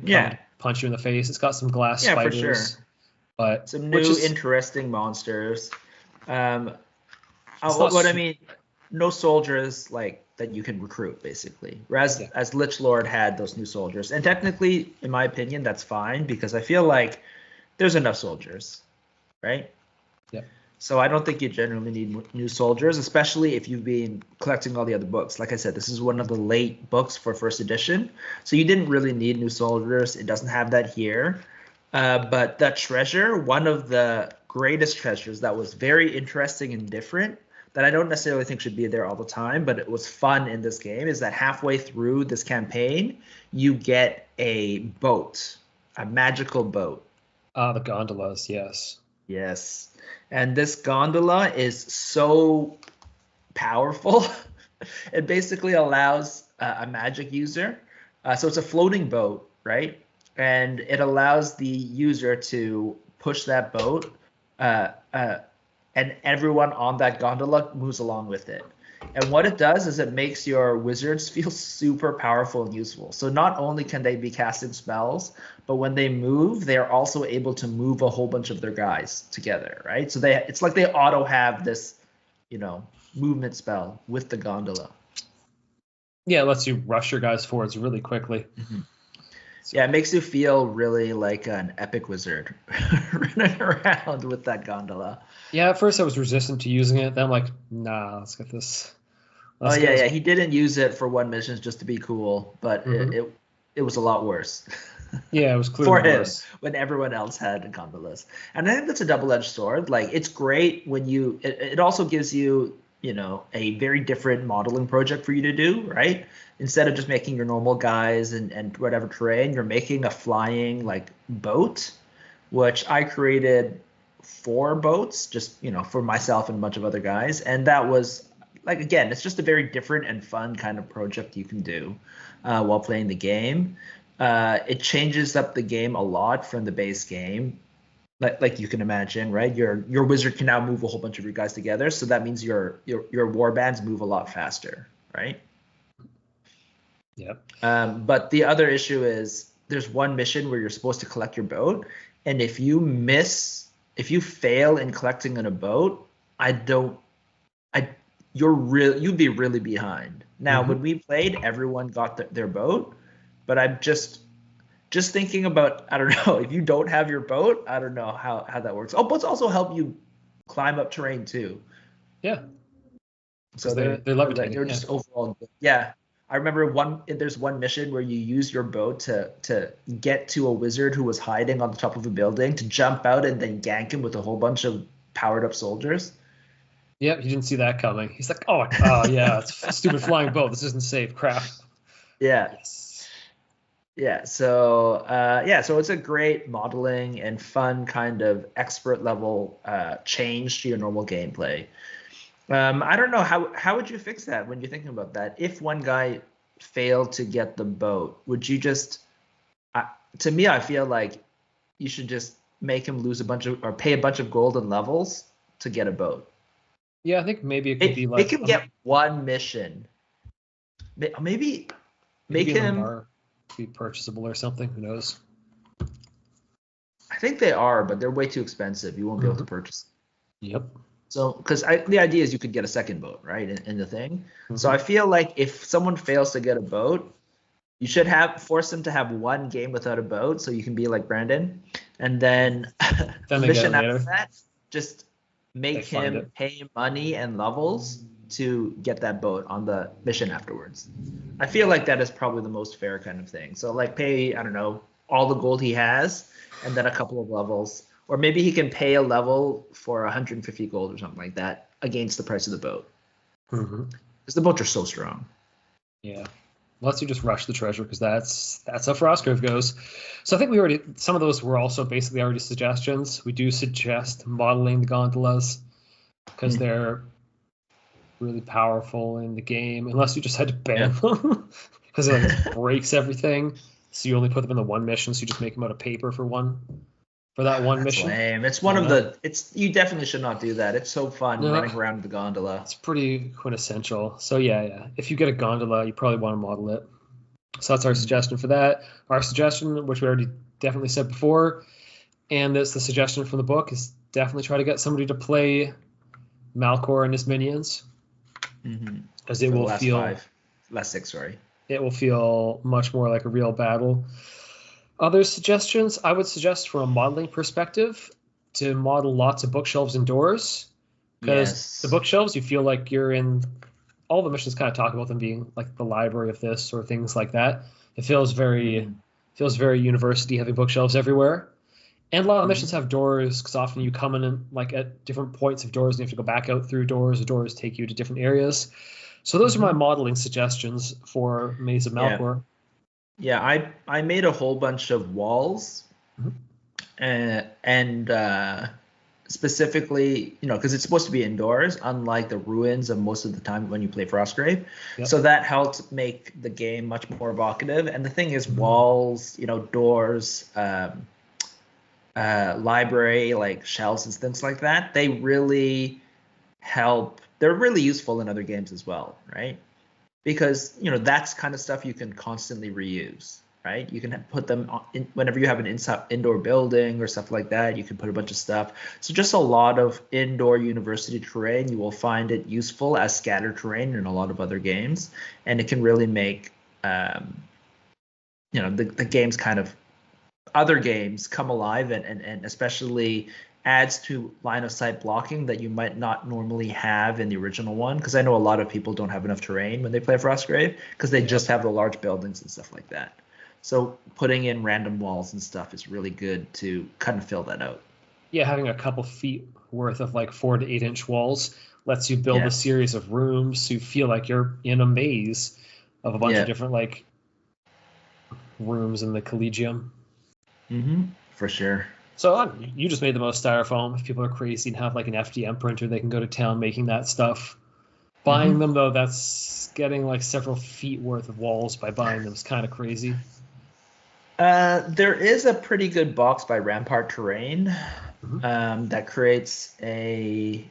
Come punch you in the face. It's got some glass spiders, for sure. But some new interesting monsters. What I mean, no soldiers like that you can recruit basically. Whereas as Lich Lord had those new soldiers, and technically, in my opinion, that's fine because I feel like there's enough soldiers, right? Yeah. So I don't think you generally need new soldiers, especially if you've been collecting all the other books. Like I said, this is one of the late books for first edition, so you didn't really need new soldiers. It doesn't have that here. But that treasure, one of the greatest treasures that was very interesting and different, that I don't necessarily think should be there all the time, but it was fun in this game, is that halfway through this campaign, you get a boat, a magical boat. The gondolas, yes. Yes. And this gondola is so powerful. It basically allows a magic user. So it's a floating boat, right? And it allows the user to push that boat, and everyone on that gondola moves along with it. And what it does is it makes your wizards feel super powerful and useful. So not only can they be casting spells, but when they move, they are also able to move a whole bunch of their guys together, right? So it's like they auto have this, movement spell with the gondola. Yeah, it lets you rush your guys forwards really quickly. Yeah, it makes you feel really like an epic wizard running around with that gondola. Yeah, at first I was resistant to using it. Then I'm like, nah, let's get this. Yeah. He didn't use it for one mission just to be cool, but it was a lot worse. Yeah, it was clearly for him worse when everyone else had gondolas. And I think that's a double-edged sword. Like it's great when it also gives you, a very different modeling project for you to do, right? Instead of just making your normal guys and whatever terrain, you're making a flying like boat, which I created 4 boats just, for myself and a bunch of other guys. And that was like, again, it's just a very different and fun kind of project you can do while playing the game. It changes up the game a lot from the base game. Like you can imagine, right? Your wizard can now move a whole bunch of your guys together, so that means your war bands move a lot faster, right? Yep. But the other issue is there's one mission where you're supposed to collect your boat, and if you fail in collecting on a boat, you'd be really behind. Now, when we played, everyone got their boat, but I'm just thinking about, I don't know, if you don't have your boat, I don't know how that works. Oh, boats also help you climb up terrain too. Yeah. So they're levitating. They're just overall good. Yeah. I remember there's one mission where you use your boat to get to a wizard who was hiding on the top of a building, to jump out and then gank him with a whole bunch of powered up soldiers. Yep, he didn't see that coming. He's like, oh yeah, it's a stupid flying boat. This isn't safe. Crap. Yeah. Yes. Yeah, so it's a great modeling and fun kind of expert level change to your normal gameplay. I don't know, how would you fix that when you're thinking about that? If one guy failed to get the boat, would you just? To me, I feel like you should just make him lose or pay a bunch of golden levels to get a boat. Yeah, I think maybe it could be like make him get one mission. Maybe make him be purchasable or something. Who knows? I think they are, but they're way too expensive. You won't be able to purchase them. Yep. So, because the idea is you could get a second boat, right, in the thing. So I feel like if someone fails to get a boat, you should force them to have one game without a boat, so you can be like Brandon, and then the mission after that, just make him pay money and levels to get that boat on the mission afterwards. I feel like that is probably the most fair kind of thing. So like pay, I don't know, all the gold he has and then a couple of levels. Or maybe he can pay a level for 150 gold or something like that against the price of the boat. Mm-hmm. Because the books are so strong. Yeah. Unless you just rush the treasure, because that's how Frostgrave goes. So I think some of those were also basically already suggestions. We do suggest modeling the gondolas because they're really powerful in the game, unless you just had to ban them because it like breaks everything. So you only put them in the one mission, so you just make them out of paper for that one mission. Lame. It's you definitely should not do that. It's so fun running around with the gondola. It's pretty quintessential. So yeah. If you get a gondola, you probably want to model it. So that's our suggestion for that. Our suggestion, which we already definitely said before, and it's the suggestion from the book, is definitely try to get somebody to play Malcor and his minions. Because it will feel last 6, sorry. It will feel much more like a real battle. Other suggestions, I would suggest from a modeling perspective to model lots of bookshelves and doors. Because the bookshelves, you feel like you're in. All the missions kind of talk about them being like the library of this or things like that. It feels very university, having bookshelves everywhere. And a lot of missions have doors because often you come in like at different points of doors and you have to go back out through doors. The doors take you to different areas. So those are my modeling suggestions for Maze of Malcor. Yeah, I made a whole bunch of walls, and specifically, because it's supposed to be indoors, unlike the ruins of most of the time when you play Frostgrave. Yep. So that helped make the game much more evocative. And the thing is, walls, doors, library, like shelves and things like that, they really help. They're really useful in other games as well, right? Because that's kind of stuff you can constantly reuse, right? You can put them in whenever you have an indoor building or stuff like that. You can put a bunch of stuff. So just a lot of indoor university terrain, you will find it useful as scattered terrain in a lot of other games, and it can really make the games kind of other games come alive, and especially adds to line of sight blocking that you might not normally have in the original one, because I know a lot of people don't have enough terrain when they play Frostgrave because they just have the large buildings and stuff like that. So putting in random walls and stuff is really good to kind of fill that out. Yeah, having a couple feet worth of like 4 to 8 inch walls lets you build a series of rooms so you feel like you're in a maze of a bunch of different like rooms in the Collegium. For sure. So you just made the most styrofoam. If people are crazy and have like an FDM printer, they can go to town making that stuff. Buying them, though, that's getting like several feet worth of walls by buying them is kind of crazy. There is a pretty good box by Rampart Terrain that creates a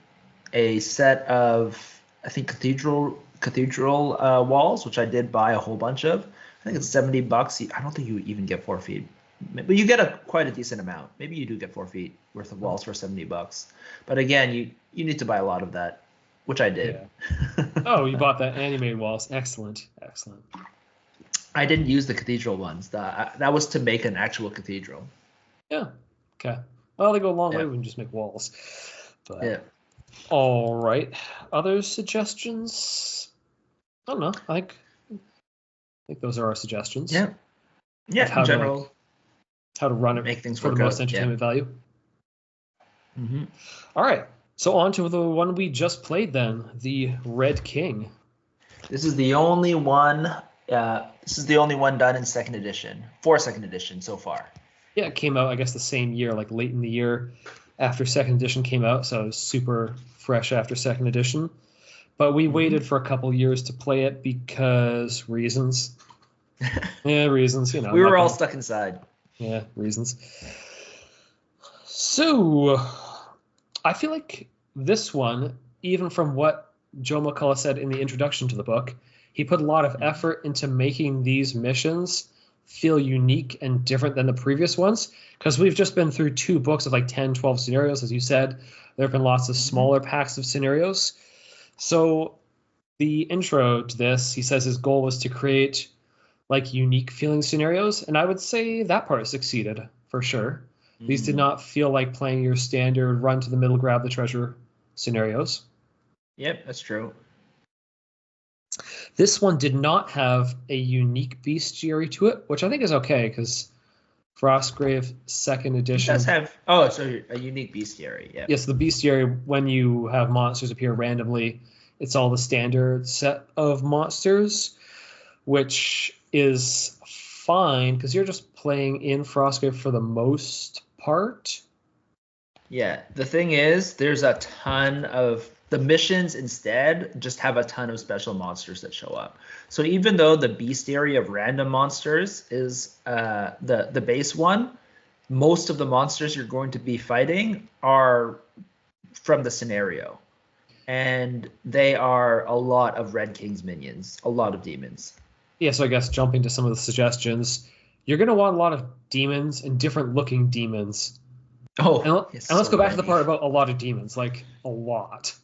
set of, I think, cathedral walls, which I did buy a whole bunch of. I think it's $70. I don't think you even get 4 feet. But you get quite a decent amount. Maybe you do get 4 feet worth of walls for $70. But again, you need to buy a lot of that, which I did. Yeah. Oh, you bought that and you made walls. Excellent. I didn't use the cathedral ones. That was to make an actual cathedral. Yeah. Okay. Well, they go a long way when you just make walls. But, all right. Other suggestions? I don't know. I think those are our suggestions. Yeah. Yeah. In general. How to run it, make things for the most entertainment value. All right, so on to the one we just played then, the Red King. This is the only one. This is the only one done in second edition, for second edition so far. Yeah, it came out, I guess, the same year, like late in the year after second edition came out, so it was super fresh after second edition. But we waited for a couple years to play it because reasons. Reasons. We were all stuck inside. Yeah, reasons. So, I feel like this one, even from what Joe McCullough said in the introduction to the book, he put a lot of effort into making these missions feel unique and different than the previous ones, because we've just been through 2 books of like 10, 12 scenarios, as you said. There have been lots of smaller packs of scenarios. So, the intro to this, he says his goal was to create like unique feeling scenarios, and I would say that part succeeded for sure. These did not feel like playing your standard run to the middle, grab the treasure scenarios. Yep, that's true. This one did not have a unique bestiary to it, which I think is okay, because Frostgrave second edition does have so a unique bestiary. Yeah. Yes, the bestiary, when you have monsters appear randomly, it's all the standard set of monsters, which is fine because you're just playing in Frostgrave for the most part. Yeah, the thing is, there's a ton of the missions instead just have a ton of special monsters that show up. So even though the bestiary of random monsters is the base one, most of the monsters you're going to be fighting are from the scenario. And they are a lot of Red King's minions, a lot of demons. Yeah, so I guess jumping to some of the suggestions, you're going to want a lot of demons and different looking demons. Oh, And let's go back to the part about a lot of demons, like a lot.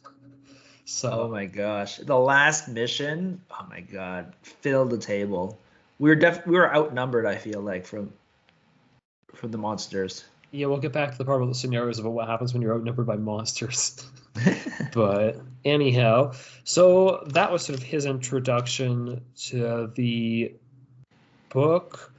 So. Oh my gosh, the last mission, oh my god, filled the table. We were outnumbered, I feel like, from the monsters. Yeah, we'll get back to the part about the scenarios about what happens when you're outnumbered by monsters. But anyhow, so that was sort of his introduction to the book.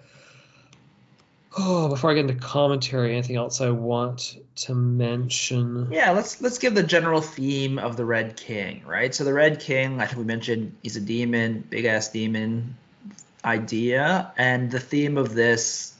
Oh, before I get into commentary, anything else I want to mention? Yeah, let's give the general theme of the Red King, right? So the Red King, I think we mentioned, he's a demon, big ass demon idea, and the theme of this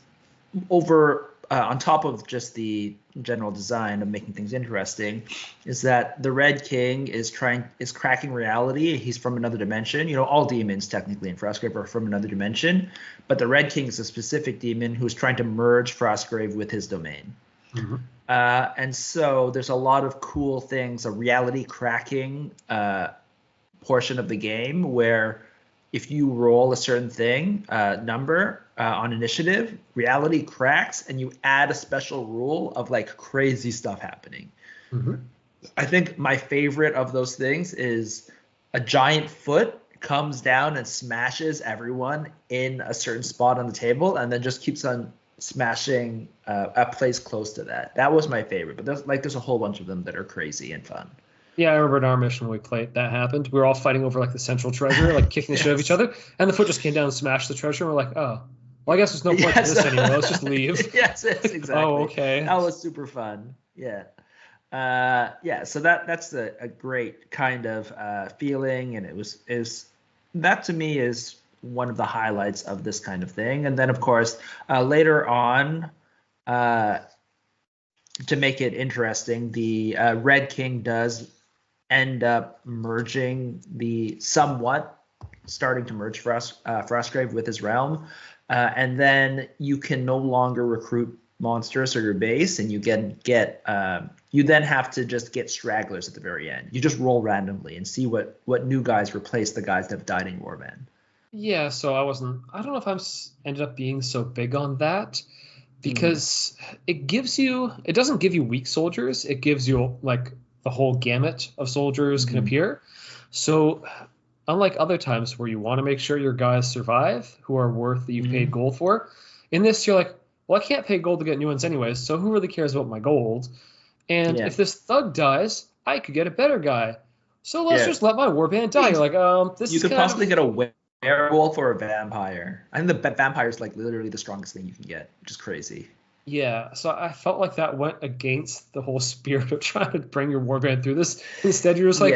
over on top of just the general design of making things interesting is that the Red King is cracking reality. He's from another dimension. You know, all demons technically in Frostgrave are from another dimension, but the Red King is a specific demon who's trying to merge Frostgrave with his domain. Mm-hmm. And so there's a lot of cool things, a reality cracking portion of the game where if you roll a certain thing, number on initiative, reality cracks and you add a special rule of like crazy stuff happening. Mm-hmm. I think my favorite of those things is a giant foot comes down and smashes everyone in a certain spot on the table and then just keeps on smashing a place close to that. That was my favorite, but there's a whole bunch of them that are crazy and fun. Yeah, I remember in our mission when we played, that happened. We were all fighting over like the central treasure, like kicking the shit out of each other, and the foot just came down and smashed the treasure. And we're like, oh, well, I guess there's no point to this anymore. Let's just leave. Yes, exactly. Oh, okay. That was super fun. Yeah. So that's a great kind of feeling, and it was that to me is one of the highlights of this kind of thing. And then of course later on, to make it interesting, the Red King does end up starting to merge Frostgrave with his realm, and then you can no longer recruit monsters or your base, and you you then have to just get stragglers at the very end. You just roll randomly and see what new guys replace the guys that have died in Warband. Yeah, so I don't know if I'm ended up being so big on that because it doesn't give you weak soldiers. It gives you like the whole gamut of soldiers can appear. So unlike other times where you want to make sure your guys survive who are worth that you've paid gold for, in this you're like, well, I can't pay gold to get new ones anyways, so who really cares about my gold? And if this thug dies, I could get a better guy. So let's just let my warband die. You're like, this you could possibly get a werewolf or a vampire. I think the vampire is like literally the strongest thing you can get, which is crazy. Yeah, so I felt like that went against the whole spirit of trying to bring your warband through this. Instead, you're just like,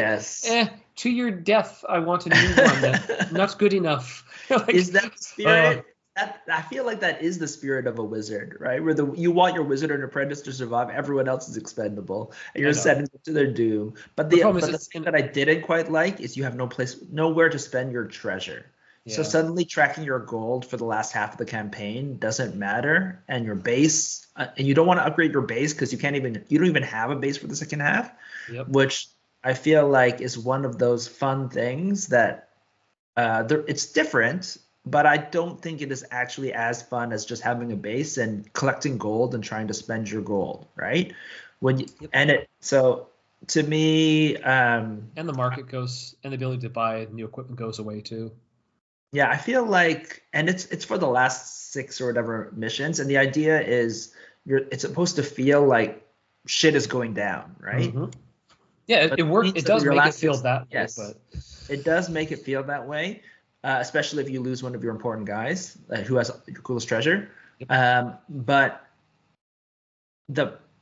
to your death, I want a new one. Not good enough. Like, is that the spirit? I feel like that is the spirit of a wizard, right? Where you want your wizard and apprentice to survive, everyone else is expendable, and you're sending them to their doom. But the thing that I didn't quite like is you have nowhere to spend your treasure. Yeah. So suddenly tracking your gold for the last half of the campaign doesn't matter, and your base, and you don't want to upgrade your base because you don't even have a base for the second half, which I feel like is one of those fun things that it's different, but I don't think it is actually as fun as just having a base and collecting gold and trying to spend your gold, right? So to me, and the market goes, and the ability to buy new equipment goes away too. Yeah, I feel like, and it's for the last 6 or whatever missions, and the idea is it's supposed to feel like shit is going down, right? Mm-hmm. Yeah, it works. It does make it feel that way, but it does make it feel that way, especially if you lose one of your important guys who has your coolest treasure. But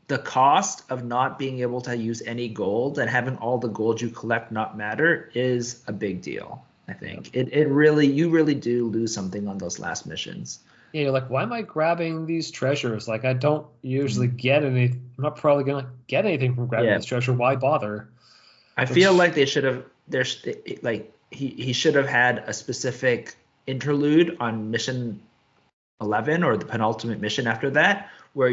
the cost of not being able to use any gold and having all the gold you collect not matter is a big deal. I think it really, you really do lose something on those last missions. Yeah, you're like, why am I grabbing these treasures? Like, I don't usually get any. I'm not probably gonna get anything from grabbing this treasure. Why bother? I feel like they should have. There's like he should have had a specific interlude on mission 11 or the penultimate mission after that, where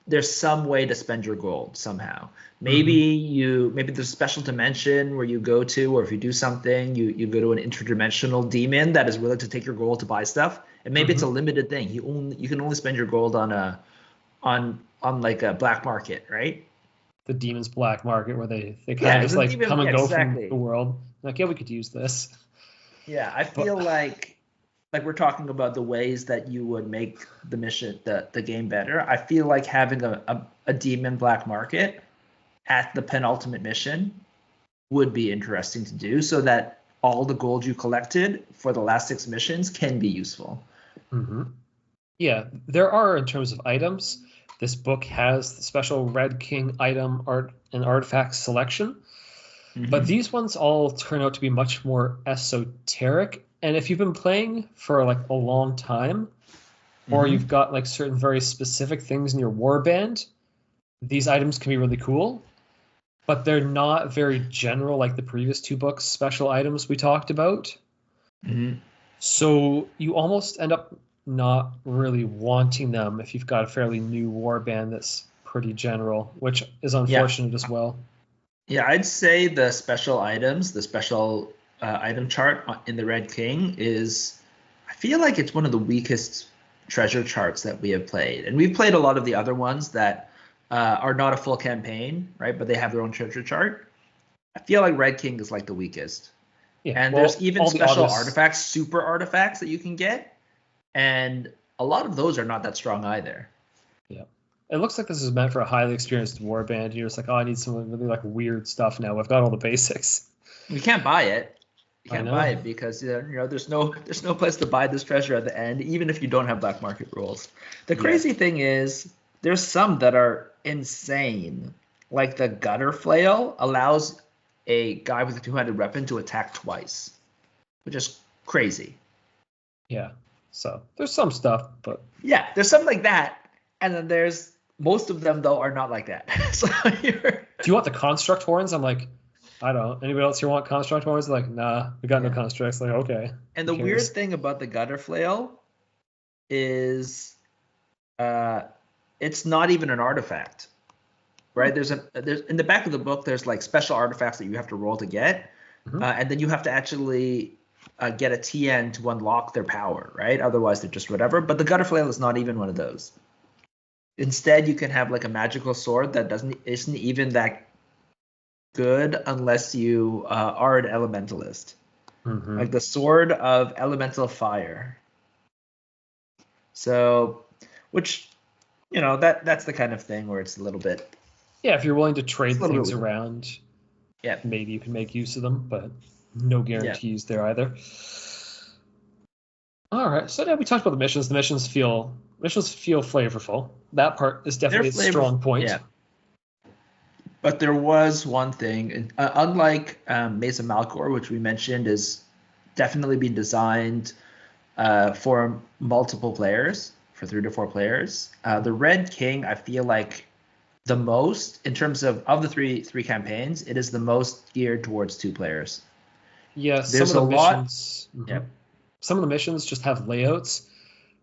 there's some way to spend your gold somehow. Maybe maybe there's a special dimension where you go to, or if you do something, you go to an interdimensional demon that is willing to take your gold to buy stuff. And maybe it's a limited thing. You can only spend your gold on like a black market, right? The demon's black market, where they kind of just like come and go from the world. Like, yeah, we could use this. Yeah, I feel like we're talking about the ways that you would make the mission, the game better. I feel like having a demon black market at the penultimate mission would be interesting to do, so that all the gold you collected for the last 6 missions can be useful. Yeah, there are, in terms of items, this book has the special Red King item art and artifact selection, but these ones all turn out to be much more esoteric. And if you've been playing for like a long time, or you've got like certain very specific things in your warband, these items can be really cool, but they're not very general like the previous 2 books special items we talked about. So you almost end up not really wanting them if you've got a fairly new warband that's pretty general, which is unfortunate as well. Yeah, I'd say the special items, the special item chart in the Red King I feel like it's one of the weakest treasure charts that we have played. And we've played a lot of the other ones that are not a full campaign, right? But they have their own treasure chart. I feel like Red King is like the weakest. Yeah, and there's even special artifacts, super artifacts that you can get. And a lot of those are not that strong either. Yeah. It looks like this is meant for a highly experienced warband. You're just like, oh, I need some really like weird stuff now. I've got all the basics. You can't buy it. You can't buy it because there's no place to buy this treasure at the end, even if you don't have black market rules. The crazy thing is there's some that are insane. Like the gutter flail allows a guy with a 200 weapon to attack twice, which is crazy. Yeah. So there's some stuff, but yeah, there's something like that, and then there's most of them though are not like that. So do you want the construct horns? I'm like, I don't. Anybody else here want construct horns? Like, nah, we got no constructs. Like, okay. And the weird thing about the gutter flail is, it's not even an artifact, right? There's in the back of the book. There's like special artifacts that you have to roll to get, and then you have to actually get a TN to unlock their power, right? Otherwise, they're just whatever. But the gutter flail is not even one of those. Instead, you can have like a magical sword that isn't even that good unless you are an elementalist, like the sword of elemental fire. So, which that's the kind of thing where it's a little bit. Yeah, if you're willing to trade things around, maybe you can make use of them, but no guarantees there either. All right, so now we talked about the missions. The missions feel flavorful. That part is definitely a strong point. Yeah. But there was one thing, unlike Maze of Malcor, which we mentioned is definitely being designed for multiple players, for 3 to 4 players. The Red King, I feel like the most, in terms of the three campaigns, it is the most geared towards 2 players. Yeah, there's some of the missions. Some of the missions just have layouts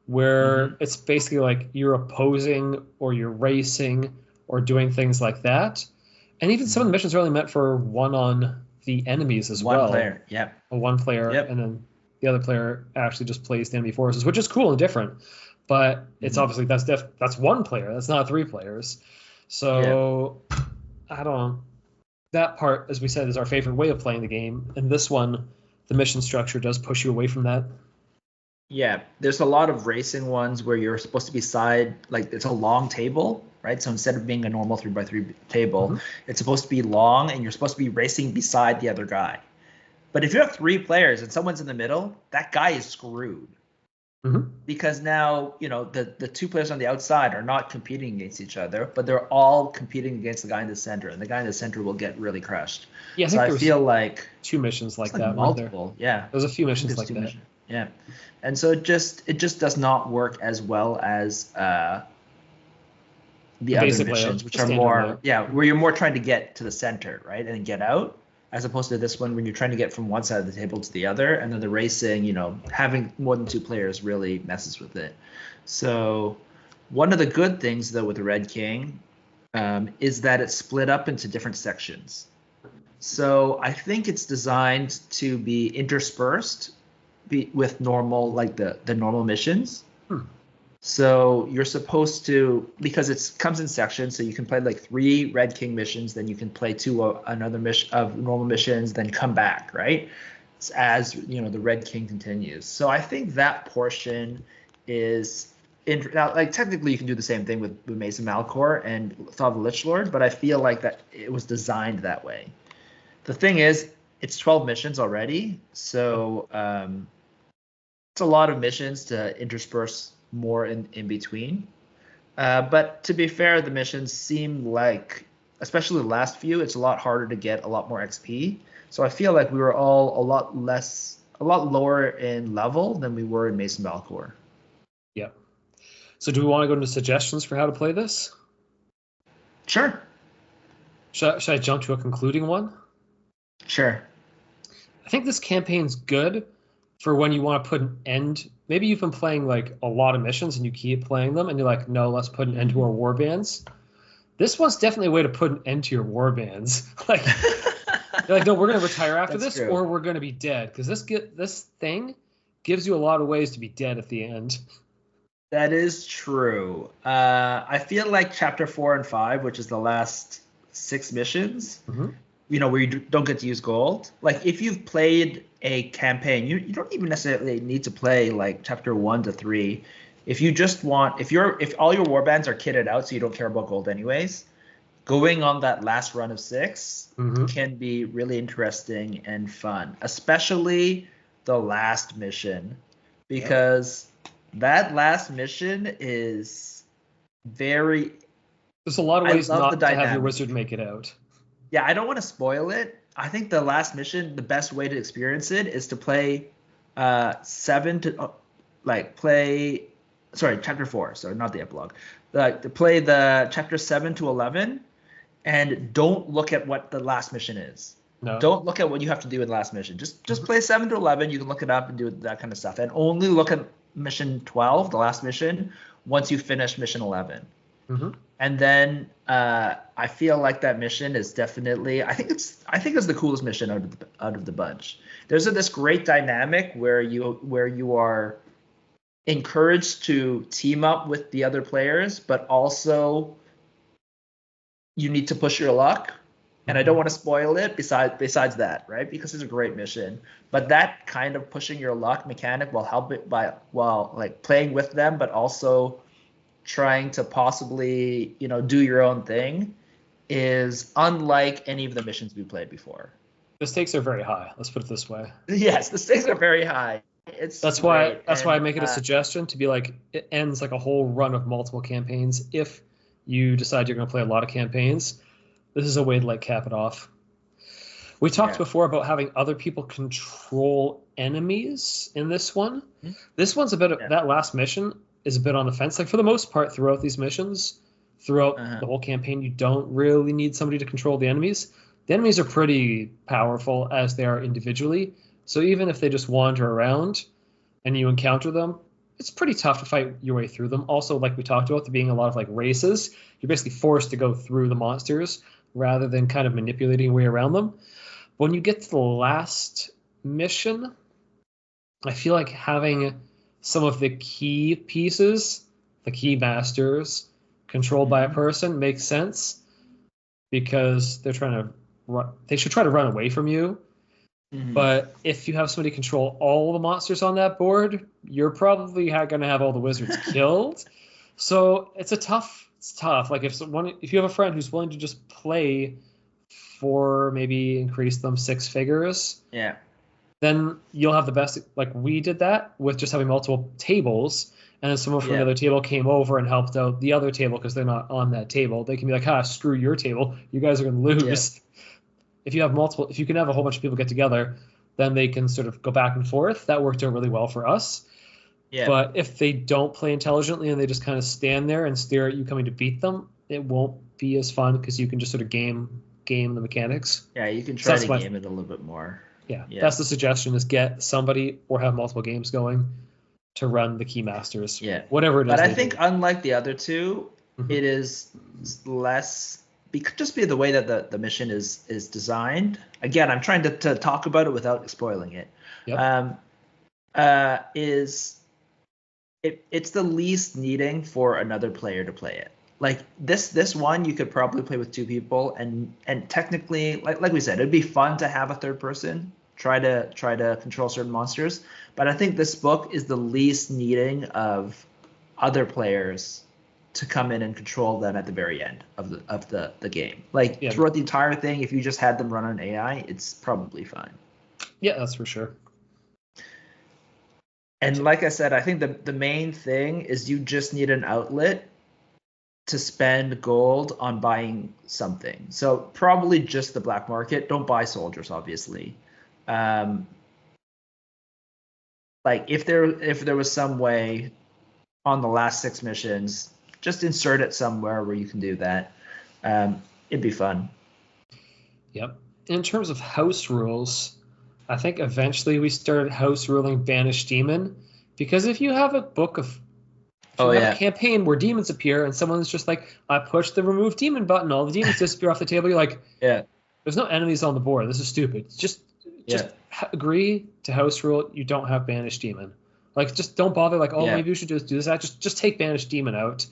where it's basically like you're opposing or you're racing or doing things like that. And even some of the missions are only meant for one on the enemies as well. One player, a one player, and then the other player actually just plays the enemy forces, which is cool and different. But it's obviously that's one player. That's not 3 players. So I don't know. That part, as we said, is our favorite way of playing the game. And this one, the mission structure does push you away from that. Yeah, there's a lot of racing ones where you're supposed to be like it's a long table, right? So instead of being a normal 3x3 table, it's supposed to be long and you're supposed to be racing beside the other guy. But if you have 3 players and someone's in the middle, that guy is screwed. Mm-hmm. because now the two players on the outside are not competing against each other, but they're all competing against the guy in the center, and the guy in the center will get really crushed. Yeah, I So think I there was feel like 2 missions it's like like that, weren't there? multiple, yeah. There's a few I think missions there's like two that. missions, yeah. And so it just does not work as well as the The other basic layout, missions, which the are standard more, layout. yeah, where you're more trying to get to the center, right, and get out, as opposed to this one when you're trying to get from one side of the table to the other, and then the racing, having more than two players really messes with it. So one of the good things though with the Red King is that it's split up into different sections. So I think it's designed to be interspersed with normal, like the normal missions. Hmm. So you're supposed to, because it comes in sections, so you can play like 3 Red King missions, then you can play 2 another mission of normal missions, then come back, right? As the Red King continues. So I think that portion is now, like technically you can do the same thing with Maze of Malcor and Thaw the Lich Lord, but I feel like that it was designed that way. The thing is, it's 12 missions already, so it's a lot of missions to intersperse more in between. But to be fair, the missions seem like, especially the last few, it's a lot harder to get a lot more XP. So I feel like we were all a lot lower in level than we were in Mason Valcor. Yep. So do we want to go into suggestions for how to play this? Sure, Should I jump to a concluding one? sure. I think this campaign's good for when you want to put an end. Maybe you've been playing like a lot of missions and you keep playing them and you're like, no, let's put an end to our war bands. This one's definitely a way to put an end to your war bands. Like, you're like, no, we're going to retire after That's this, true. or we're going to be dead, because this thing gives you a lot of ways to be dead at the end. That is true. I feel like chapter 4 and 5, which is the last 6 missions, Mm-hmm. Where you don't get to use gold. Like if you've played a campaign, you don't even necessarily need to play like chapter 1 to 3. If you just want, if all your warbands are kitted out, so you don't care about gold anyways, going on that last run of 6 Mm-hmm. can be really interesting and fun, especially the last mission, because that last mission is very. There's a lot of I ways love the not to have your dynamic. wizard make it out. Yeah, I don't want to spoil it. I think the last mission, the best way to experience it is to play 7 to play, sorry, chapter 4, so not the epilogue. To play the chapter 7 to 11 and don't look at what the last mission is. No. Don't look at what you have to do in the last mission. Just play 7 to 11. You can look it up and do that kind of stuff, and only look at mission 12, the last mission, once you finish mission 11. Mm-hmm. And then I feel like that mission is definitely, I think it's the coolest mission out of the bunch. There's this great dynamic where you are encouraged to team up with the other players, but also you need to push your luck. And I don't want to spoil it besides that, right? Because it's a great mission. But that kind of pushing your luck mechanic will help it while like playing with them, but also trying to possibly, do your own thing, is unlike any of the missions we played before. The stakes are very high. Let's put it this way. Yes, the stakes are very high. That's why I make it a suggestion to be like, it ends like a whole run of multiple campaigns. If you decide you're going to play a lot of campaigns, this is a way to like cap it off. We talked before about having other people control enemies in this one. Mm-hmm. This one's a bit of that last mission is a bit on the fence. Like for the most part, throughout these missions, throughout the whole campaign, you don't really need somebody to control the enemies. The enemies are pretty powerful as they are individually. So even if they just wander around and you encounter them, it's pretty tough to fight your way through them. Also, like we talked about, there being a lot of like races, you're basically forced to go through the monsters rather than kind of manipulating your way around them. But when you get to the last mission, I feel like having some of the key pieces, the key masters, controlled by a person makes sense, because they should try to run away from you. Mm-hmm. But if you have somebody control all the monsters on that board, you're probably going to have all the wizards killed. So it's tough. Like if you have a friend who's willing to just play for maybe increase them 6 figures, then you'll have the best. Like we did that with just having multiple tables, and then someone from Yeah. another table came over and helped out the other table because they're not on that table. They can be like, screw your table. You guys are going to lose. If you have multiple, if you can have a whole bunch of people get together, then they can sort of go back and forth. That worked out really well for us. Yeah. But if they don't play intelligently and they just kind of stand there and stare at you coming to beat them, it won't be as fun because you can just sort of game the mechanics. Yeah, you can try to game it a little bit more. Yeah, that's the suggestion: is get somebody or have multiple games going to run the Keymasters. Yeah, whatever it is. But I think unlike the other two, Mm-hmm. it is less just be the way that the mission is designed. Again, I'm trying to talk about it without spoiling it. Yep. It's the least needing for another player to play it. Like this one, you could probably play with two people, and technically, like we said, it'd be fun to have a third person try to control certain monsters. But I think this book is the least needing of other players to come in and control them at the very end of the game. Like throughout the entire thing, if you just had them run on AI, it's probably fine. Yeah, that's for sure. And like I said, I think the main thing is you just need an outlet to spend gold on buying something. So probably just the black market. Don't buy soldiers, obviously. Like if there was some way on the last 6 missions, just insert it somewhere where you can do that. It'd be fun. Yep. In terms of house rules, I think eventually we started house ruling Banished Demon, because if you have a book of a campaign where demons appear and someone's just like, I push the remove demon button, all the demons disappear off the table, you're like, there's no enemies on the board. This is stupid. Just agree to house rule. You don't have Banished Demon. Like, just don't bother. Like, maybe we should just do this. Just take Banished Demon out.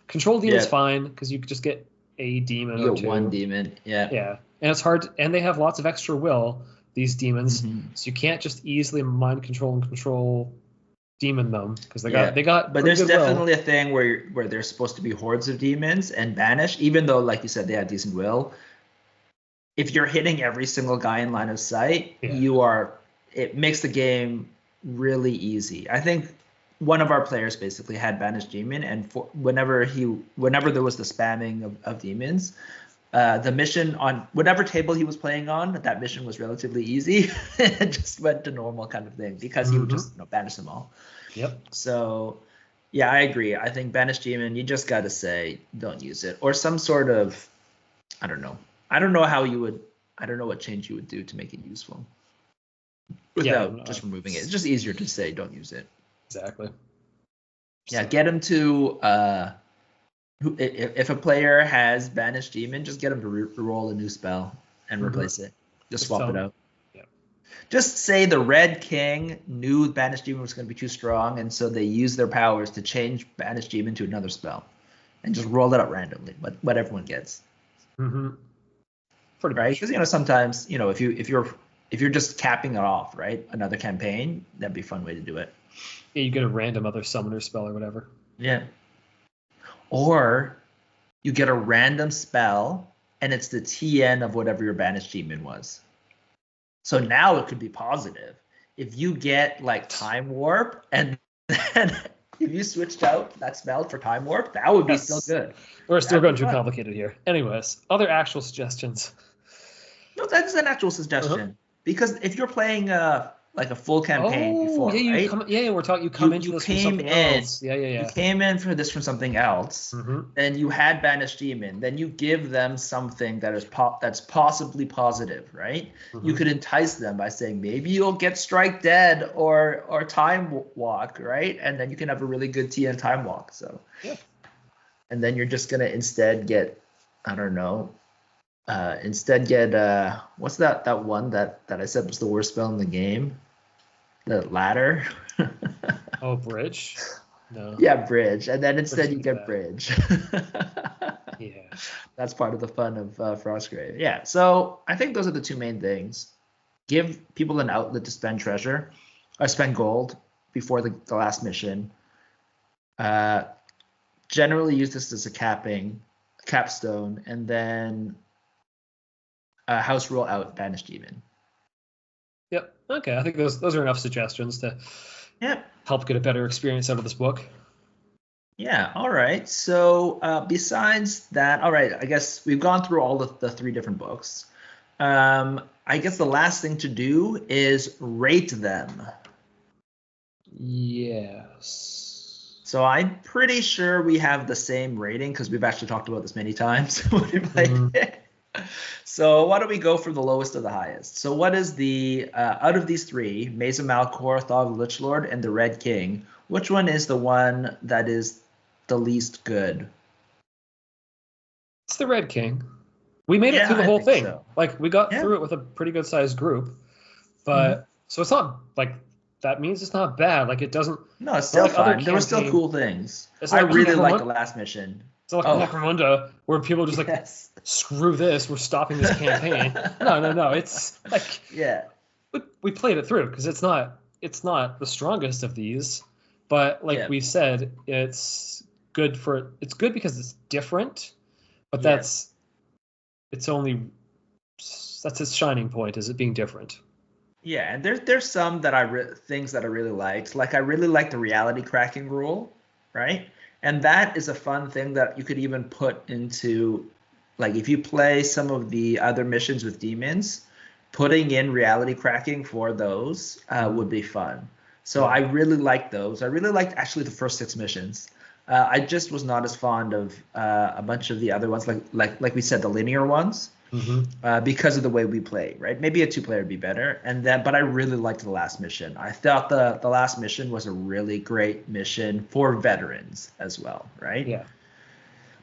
Control Demon's fine because you just get a demon. You get one demon. Yeah, and it's hard. And they have lots of extra will. These demons, so you can't just easily mind control and control demon them because they got. But there's definitely a thing where there's supposed to be hordes of demons and banish, even though, like you said, they have decent will. If you're hitting every single guy in line of sight, it makes the game really easy. I think one of our players basically had Banished Demon, and whenever there was the spamming of demons, the mission on whatever table he was playing on, that mission was relatively easy. It just went to normal kind of thing because he would just banish them all. Yep. So, yeah, I agree. I think Banished Demon, you just got to say don't use it, or some sort of, I don't know. I don't know what change you would do to make it useful without just removing it. It's just easier to say don't use it. Exactly. Yeah, get him to if a player has Banished Demon, just get him to roll a new spell and replace it. Just swap it out. Yeah. Just say the Red King knew Banished Demon was going to be too strong, and so they used their powers to change Banished Demon to another spell, and just roll it out randomly. What everyone gets. Mm-hmm. Pretty right, because sometimes if you're just capping it off, right, another campaign, that'd be a fun way to do it. Yeah, you get a random other summoner spell or whatever. Yeah. Or you get a random spell and it's the TN of whatever your Banished Demon was. So now it could be positive. If you get like Time Warp and then if you switched out that spell for Time Warp, that would be still good. We're still going too complicated here. Anyways, other actual suggestions. No, that's an actual suggestion. Because if you're playing like a full campaign before, right? We're talking. You come into this from something else. Yeah. You came in for this from something else, and you had Banished Demon. Then you give them something that is that's possibly positive, right? You could entice them by saying maybe you'll get Strike Dead or Time Walk, right? And then you can have a really good TN Time Walk. So, and then you're just gonna instead get, I don't know. What's that one that I said was the worst spell in the game? The ladder. Oh, bridge? No. Yeah, bridge. And then instead you get bridge. Yeah. That's part of the fun of Frostgrave. Yeah. So I think those are the two main things. Give people an outlet to spend treasure or spend gold before the last mission. Generally use this as a capstone, and then house rule out Banished Demon. Yep. Okay. I think those are enough suggestions to help get a better experience out of this book. Yeah. All right. So besides that, all right, I guess we've gone through all of the 3 different books. I guess the last thing to do is rate them. Yes. So I'm pretty sure we have the same rating because we've actually talked about this many times when we played it. So why don't we go from the lowest to the highest? So what is the out of these 3, Maze of Malcor, Thaw of the Lich Lord, and the Red King, which one is the one that is the least good? It's the Red King. We made it through the whole thing. So. Like we got through it with a pretty good sized group, but so it's not like that means it's not bad. Like it doesn't. No, it's still fun. There were still cool things. I really like the last mission. It's like Necromunda, where people just like screw this. We're stopping this campaign. No. It's like we played it through because it's not the strongest of these, but like we said, it's good because it's different, but that's its shining point, is it being different. Yeah, and there's some that things that I really liked. Like I really like the reality cracking rule, right? And that is a fun thing that you could even put into, like if you play some of the other missions with demons, putting in reality cracking for those would be fun. So I really liked those. I really liked actually the first 6 missions. I just was not as fond of a bunch of the other ones, like we said, the linear ones, because of the way we play, right? Maybe a 2-player would be better. But I really liked the last mission. I thought the last mission was a really great mission for veterans as well, right? Yeah.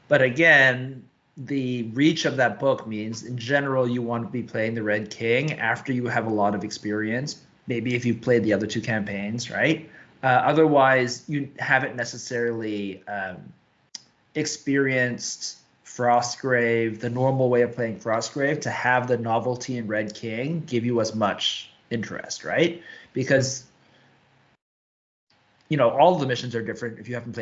But again, the reach of that book means, in general, you want to be playing the Red King after you have a lot of experience. Maybe if you've played the other 2 campaigns, right? Otherwise, you haven't necessarily experienced Frostgrave, the normal way of playing Frostgrave, to have the novelty in Red King give you as much interest, right? Because all the missions are different if you haven't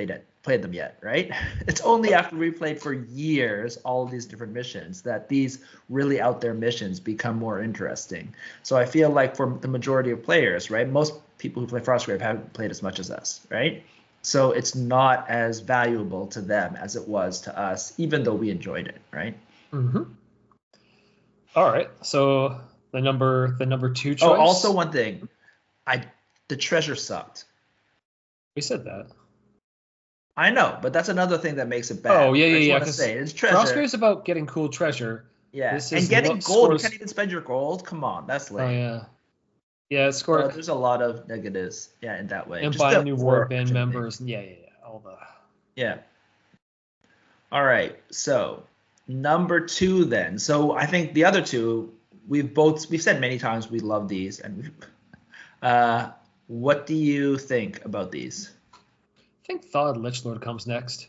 played them yet, right? It's only after we played for years all of these different missions that these really out there missions become more interesting. So I feel like for the majority of players, right, most people who play Frostgrave haven't played as much as us, right? So it's not as valuable to them as it was to us, even though we enjoyed it, right? All right. So the number 2 choice. Oh, also one thing, the treasure sucked. We said that. I know, but that's another thing that makes it bad. Oh, yeah. I just say it's treasure. Frostgrave's about getting cool treasure. Yeah, and getting gold. You can't even spend your gold. Come on, that's lame. Oh, yeah. Yeah, it's scored. There's a lot of negatives, in that way. And just buying new warband members. Yeah. All the. Yeah. All right, so number 2 then. So I think the other 2, we've said many times we love these, and what do you think about these? I think Thaw of the Lich Lord comes next.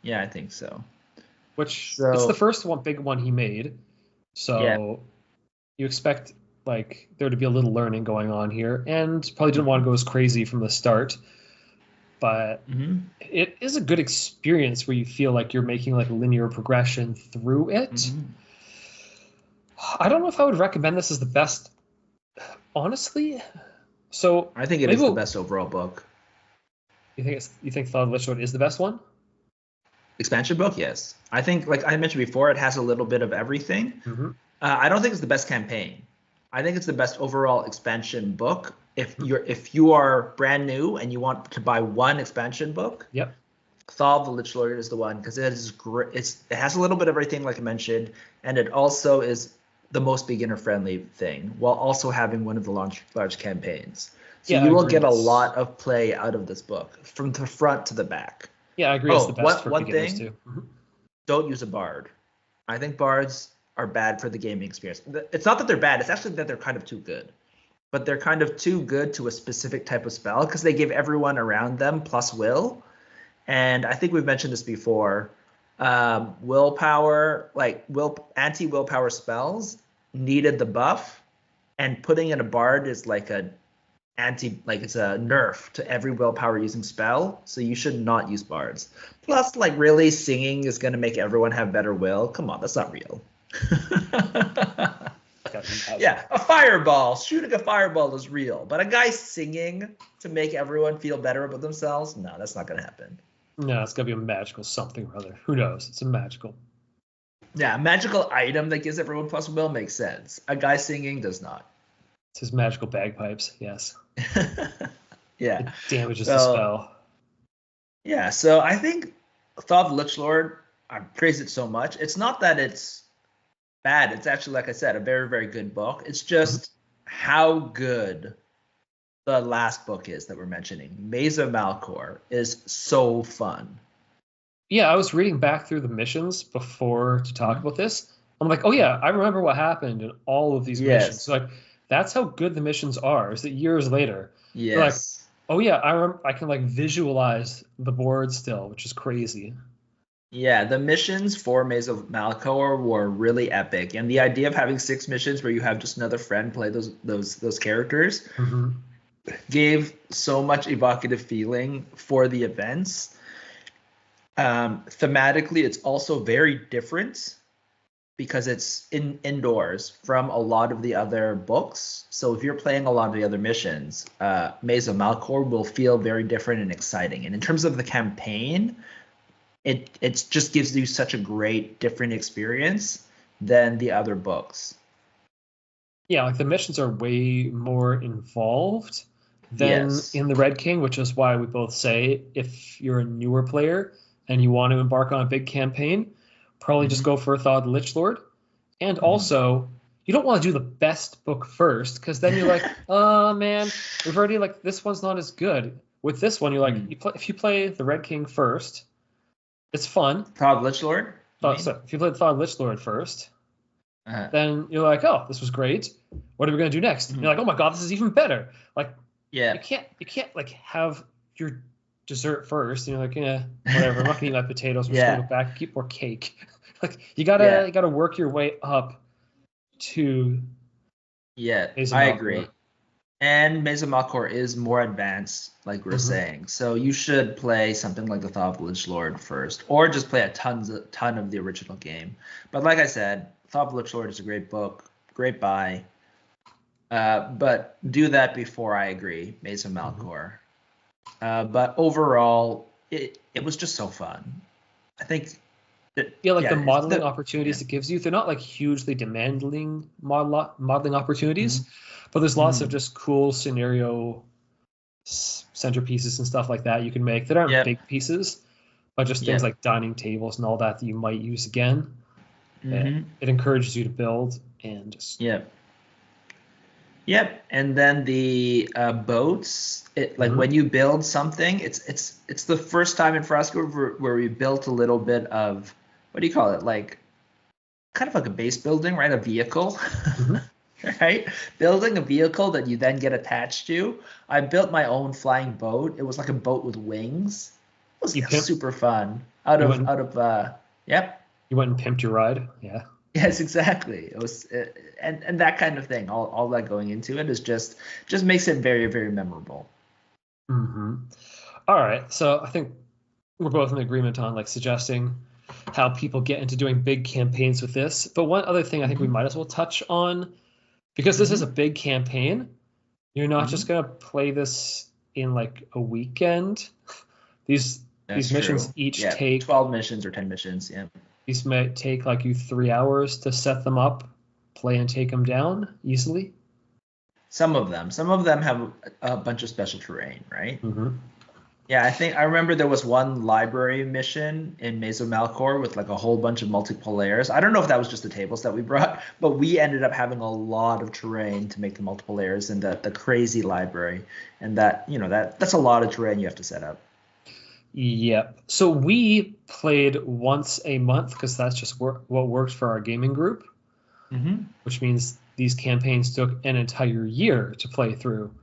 Yeah, I think so. It's the first big one he made, so you expect like there to be a little learning going on here, and probably didn't want to go as crazy from the start. But it is a good experience where you feel like you're making like linear progression through it. I don't know if I would recommend this as the best, honestly. So I think it is the best overall book. You think Thaw of the Lich Lord is the best one? Expansion book, yes. I think, like I mentioned before, it has a little bit of everything. I don't think it's the best campaign. I think it's the best overall expansion book. If you are brand new and you want to buy one expansion book, Thaw of the Lich Lord is the one, because it is great. It has a little bit of everything, like I mentioned, and it also is the most beginner-friendly thing, while also having one of the large campaigns. So you will get a lot of play out of this book, from the front to the back. Yeah, I agree. It's the best for beginners too. Don't use a bard. I think bards are bad for the gaming experience. It's not that they're bad. It's actually that they're kind of too good. But they're kind of too good to a specific type of spell, because they give everyone around them plus will. And I think we've mentioned this before. Willpower, anti-willpower spells needed the buff, and putting in a bard is like it's a nerf to every willpower using spell. So you should not use bards. Plus, like, really, singing is going to make everyone have better will. Come on, that's not real. Okay. Yeah, a fireball. Shooting a fireball is real, but a guy singing to make everyone feel better about themselves, no, that's not going to happen. No, it's gonna be a magical something or other. Who knows? It's a magical. Yeah, a magical item that gives everyone plus will makes sense. A guy singing does not. It's his magical bagpipes. Yes. Yeah. It damages the spell. Yeah, so I think Thaw of the Lich Lord, I praise it so much. It's not that it's bad. It's actually, like I said, a very, very good book. It's just how good the last book is that we're mentioning. Maze of Malcor is so fun. Yeah, I was reading back through the missions before to talk about this. I'm like, oh yeah, I remember what happened in all of these missions. So, like, that's how good the missions are. Is that years later? Yes. Like, oh yeah, I can like visualize the board still, which is crazy. Yeah, the missions for Maze of Malcor were really epic, and the idea of having 6 missions where you have just another friend play those characters gave so much evocative feeling for the events. Thematically, it's also very different because it's indoors from a lot of the other books. So if you're playing a lot of the other missions, Maze of Malcor will feel very different and exciting. And in terms of the campaign, it just gives you such a great different experience than the other books. Yeah, like the missions are way more involved than in the Red King, which is why we both say if you're a newer player and you want to embark on a big campaign, probably just go for Thaw of the Lich Lord. And also, you don't want to do the best book first, because then you're like, oh man, we've already like this one's not as good. With this one, you're like, if you play the Red King first, it's fun. Thaw of the Lich Lord? If you play the Thaw of the Lich Lord first, then you're like, oh, this was great. What are we gonna do next? And you're like, oh my god, this is even better. Like, you can't like have your dessert first. And you're like, yeah, whatever. I'm not gonna eat my potatoes. I'm just gonna go back and keep more cake. Like, you gotta work your way up to. Yeah, I agree. And Maze of Malcor is more advanced, like we're saying. So you should play something like the Thaw of the Lich Lord first, or just play a ton of the original game. But like I said, Thaw of the Lich Lord is a great book, great buy. But do that before I agree, Maze of Malcor. But overall, it was just so fun. I think. The modeling opportunities it gives you, they're not like hugely demanding modeling opportunities, but there's lots of just cool scenario centerpieces and stuff like that you can make that aren't big pieces, but just things like dining tables and all that you might use again. It encourages you to build and just and then the boats, when you build something, it's the first time in Frostgrave where we built a little bit of, what do you call it, like kind of like a base building, right? A vehicle. Right? Building a vehicle that you then get attached to. I built my own flying boat. It was like a boat with wings. It was super fun. You went and pimped your ride. Yeah. Yes, exactly. It was, and that kind of thing. All that going into it is just makes it very, very memorable. All right. So I think we're both in agreement on like suggesting how people get into doing big campaigns with this. But one other thing I think we might as well touch on, because this is a big campaign, you're not just going to play this in like a weekend. These missions each take 12 missions or 10 missions. Yeah. These might take like you 3 hours to set them up, play and take them down easily. Some of them have a bunch of special terrain, right? Yeah, I remember there was one library mission in Maze of Malcor with like a whole bunch of multiple layers. I don't know if that was just the tables that we brought, but we ended up having a lot of terrain to make the multiple layers in the crazy library, and that's a lot of terrain you have to set up. Yep. So we played once a month because that's just what worked for our gaming group, which means these campaigns took an entire year to play through.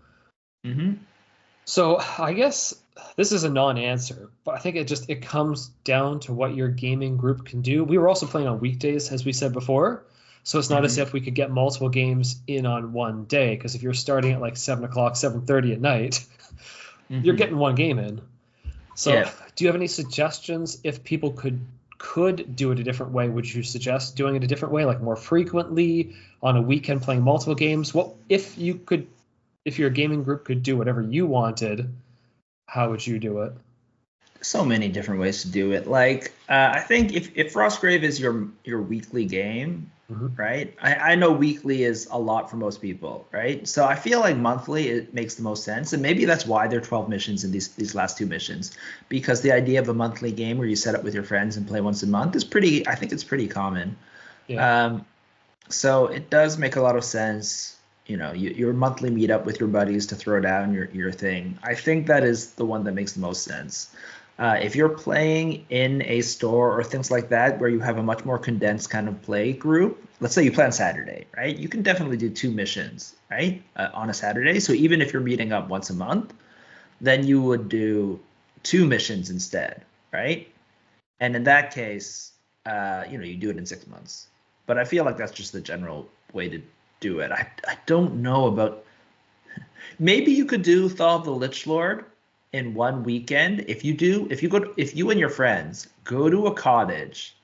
So I guess this is a non-answer, but I think it comes down to what your gaming group can do. We were also playing on weekdays, as we said before, so it's not as if we could get multiple games in on one day, because if you're starting at like 7 o'clock, 7:30 at night, you're getting one game in. So do you have any suggestions if people could could do it a different way, would you suggest doing it a different way, like more frequently on a weekend, playing multiple games? What if your gaming group could do whatever you wanted, how would you do it? So many different ways to do it. Like, I think if Frostgrave is your weekly game, right? I know weekly is a lot for most people, right? So I feel like monthly it makes the most sense, and maybe that's why there are 12 missions in these last two missions, because the idea of a monthly game where you set up with your friends and play once a month is pretty. I think it's pretty common. Yeah. So it does make a lot of sense. Your monthly meetup with your buddies to throw down your thing. I think that is the one that makes the most sense. If you're playing in a store or things like that where you have a much more condensed kind of play group, let's say you play on Saturday, right? You can definitely do two missions, right, on a Saturday. So even if you're meeting up once a month, then you would do two missions instead, right? And in that case, you do it in 6 months. But I feel like that's just the general way to do it. I don't know about. Maybe you could do Thaw of the Lich Lord in one weekend. If you and your friends go to a cottage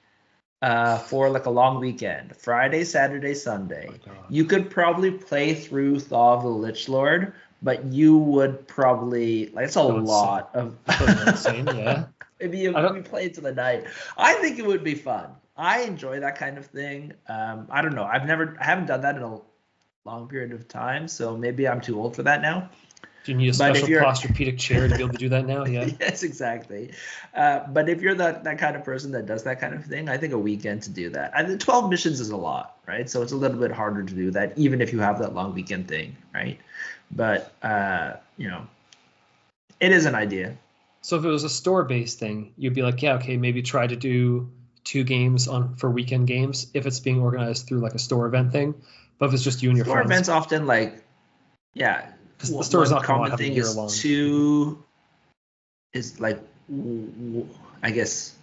for like a long weekend, Friday, Saturday, Sunday, you could probably play through Thaw of the Lich Lord, but you would probably it's a lot of insane, yeah. Maybe you play it to the night. I think it would be fun. I enjoy that kind of thing. I don't know. I haven't done that in a long period of time, so maybe I'm too old for that now. Do you need a special posturepedic chair to be able to do that now? Yeah. Yes, exactly. But if you're that kind of person that does that kind of thing, I think a weekend to do that. I think 12 missions is a lot, right? So it's a little bit harder to do that, even if you have that long weekend thing, right? But it is an idea. So if it was a store-based thing, you'd be like, yeah, okay, maybe try to do 2 games for weekend games if it's being organized through like a store event thing. But if it's just you and your friends, store events often because the store's not going to have a year long. Is like, I guess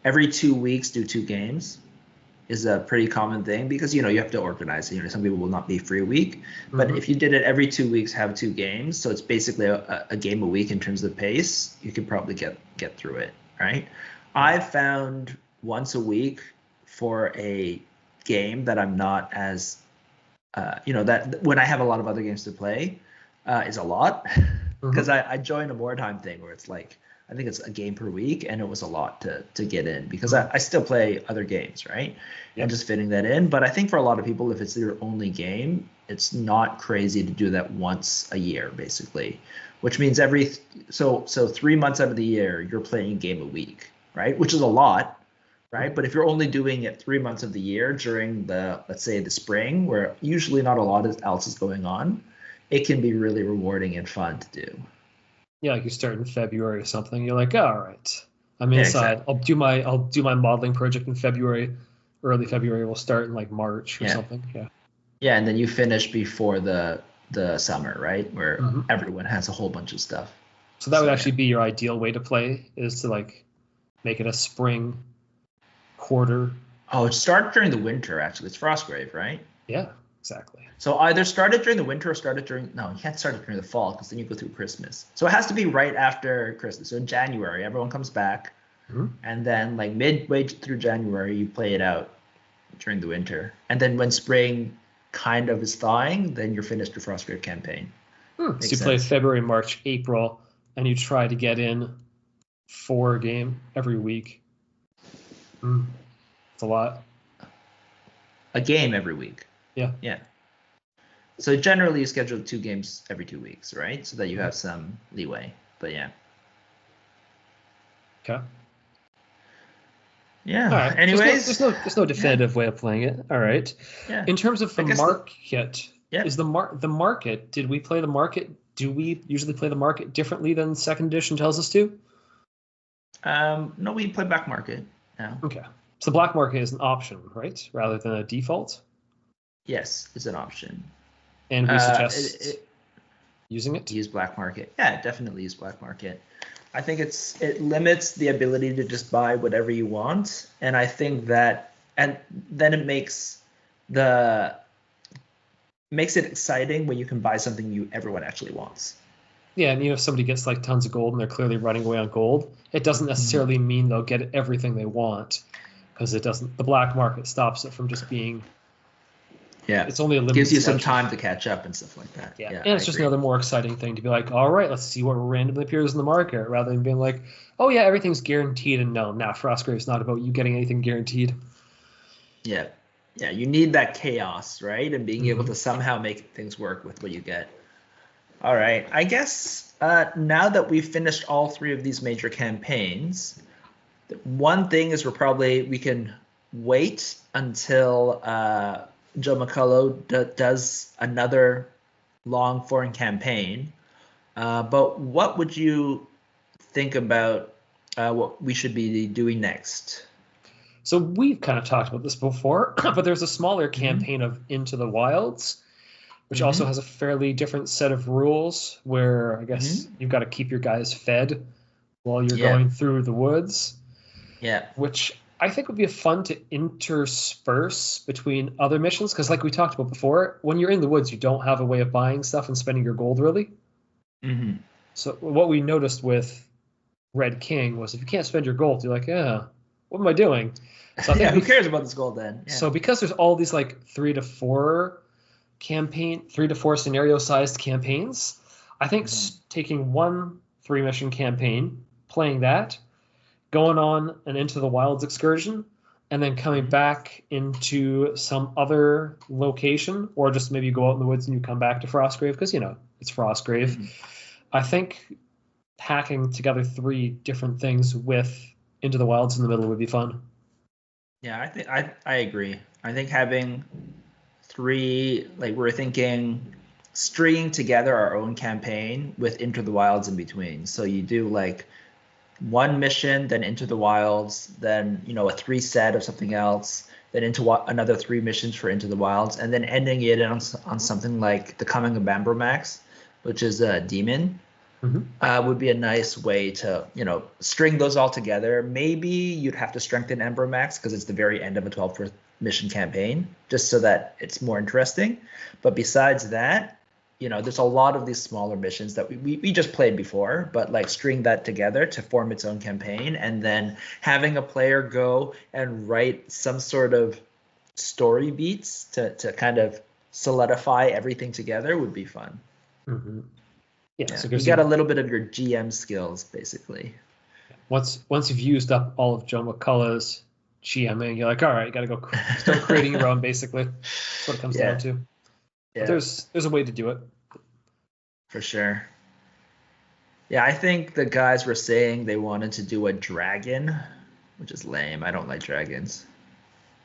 every 2 weeks do 2 games is a pretty common thing, because you have to organize it. Some people will not be free a week, but if you did it every 2 weeks, have 2 games, so it's basically a game a week in terms of pace, you could probably get through it, right? I've found once a week for a game that I'm not as that when I have a lot of other games to play is a lot, because I joined a more time thing where it's like, I think it's a game per week, and it was a lot to get in, because I still play other games, right? Yep. And just fitting that in. But I think for a lot of people, if it's their only game, it's not crazy to do that once a year, basically, which means so 3 months out of the year, you're playing a game a week, right? Which is a lot, right? But if you're only doing it 3 months of the year during let's say the spring, where usually not a lot else is going on, it can be really rewarding and fun to do. Yeah, like you start in February or something. You're like, all right, I'm inside. Exactly. I'll do my modeling project in February. Early February. We'll start in like March or something. Yeah. Yeah, and then you finish before the summer, right? Where everyone has a whole bunch of stuff. So that would actually be your ideal way to play, is to like make it a spring quarter. Oh, it started during the winter, actually. It's Frostgrave, right? Yeah, exactly. So either started during the winter or no, you can't start it during the fall, because then you go through Christmas. So it has to be right after Christmas. So in January, everyone comes back, and then like midway through January, you play it out during the winter. And then when spring kind of is thawing, then you're finished your Frostgrave campaign. So you play February, March, April, and you try to get in 4 game every week. It's a lot. A game every week. Yeah. Yeah. So generally you schedule 2 games every 2 weeks, right? So that you have some leeway. But yeah. Okay. Yeah. All right. Anyways, there's no definitive way of playing it. All right. Yeah. In terms of the market, is the market? Did we play the market? Do we usually play the market differently than second edition tells us to? No, we play black market now. Okay. So black market is an option, right, rather than a default? Yes, it's an option. And we suggest using it? Use black market. Yeah, definitely use black market. I think it limits the ability to just buy whatever you want, and I think that, and then it makes it exciting when you can buy something everyone actually wants, Yeah, and even if somebody gets like tons of gold and they're clearly running away on gold, it doesn't necessarily mean they'll get everything they want, because it doesn't. The black market stops it from just being. Yeah, It's only a limited gives you some selection. time to catch up and stuff like that. Yeah, Yeah, and it's just another more exciting thing to be like, all right, let's see what randomly appears in the market, rather than being like, oh yeah, everything's guaranteed, and no, Frostgrave's not about you getting anything guaranteed. Yeah, yeah, you need that chaos, right, and being able to somehow make things work with what you get. All right, I guess now that we've finished all 3 of these major campaigns, one thing is we can wait until Joe McCullough does another long form campaign. But what would you think about what we should be doing next? So we've kind of talked about this before, but there's a smaller campaign of Into the Wilds, which also has a fairly different set of rules, where I guess you've got to keep your guys fed while you're going through the woods. Yeah. Which I think would be fun to intersperse between other missions, because like we talked about before, when you're in the woods, you don't have a way of buying stuff and spending your gold, really. So what we noticed with Red King was, if you can't spend your gold, you're like, yeah, what am I doing? So I think who cares about this gold then? Yeah. So because there's all these like 3 to 4 scenario sized campaigns, I think taking one 3 mission campaign, playing that, going on an Into the Wilds excursion, and then coming back into some other location, or just maybe you go out in the woods and you come back to Frostgrave, because it's Frostgrave. I think hacking together 3 different things with Into the Wilds in the middle would be fun. Yeah, I think I agree. I think having 3, like, we're thinking stringing together our own campaign with Into the Wilds in between. So you do like one mission, then Into the Wilds, then a 3 set of something else, then into another 3 missions for Into the Wilds, and then ending it on something like the Coming of Ambermax, which is a demon. Would be a nice way to string those all together. Maybe you'd have to strengthen Ambermax because it's the very end of a 12 mission campaign, just so that it's more interesting. But besides that, there's a lot of these smaller missions that we just played before, but like string that together to form its own campaign, and then having a player go and write some sort of story beats to kind of solidify everything together would be fun. Yeah, so you got a little bit of your GM skills, basically. Once you've used up all of Joe McCullough's GMing, you're like, all right, you got to go start creating your own, basically. That's what it comes down to. Yeah. But there's a way to do it. For sure. Yeah, I think the guys were saying they wanted to do a dragon, which is lame. I don't like dragons.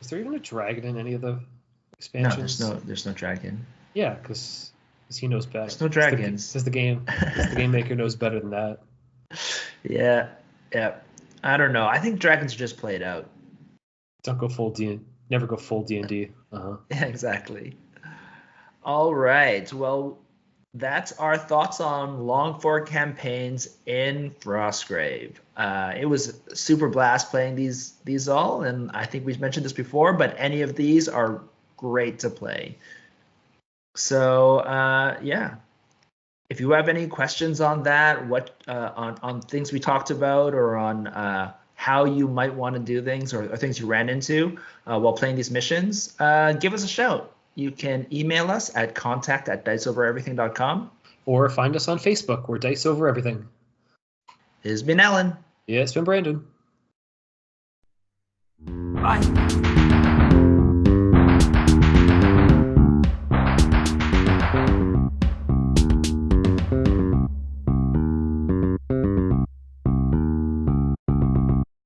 Is there even a dragon in any of the expansions? No, there's no dragon. Yeah, because he knows better. There's no dragons. Because the game maker knows better than that. Yeah. I don't know. I think dragons are just played out. Don't go full never go full D&D. Yeah, exactly. All right. Well, that's our thoughts on long form campaigns in Frostgrave. It was a super blast playing these all, and I think we've mentioned this before, but any of these are great to play. So yeah, if you have any questions on that, on things we talked about, or on how you might want to do things, or things you ran into while playing these missions, give us a shout. You can email us at contact@diceovereverything.com. Or find us on Facebook. We're Dice Over Everything. It's been Alan. Yeah, it's been Brandon. Bye.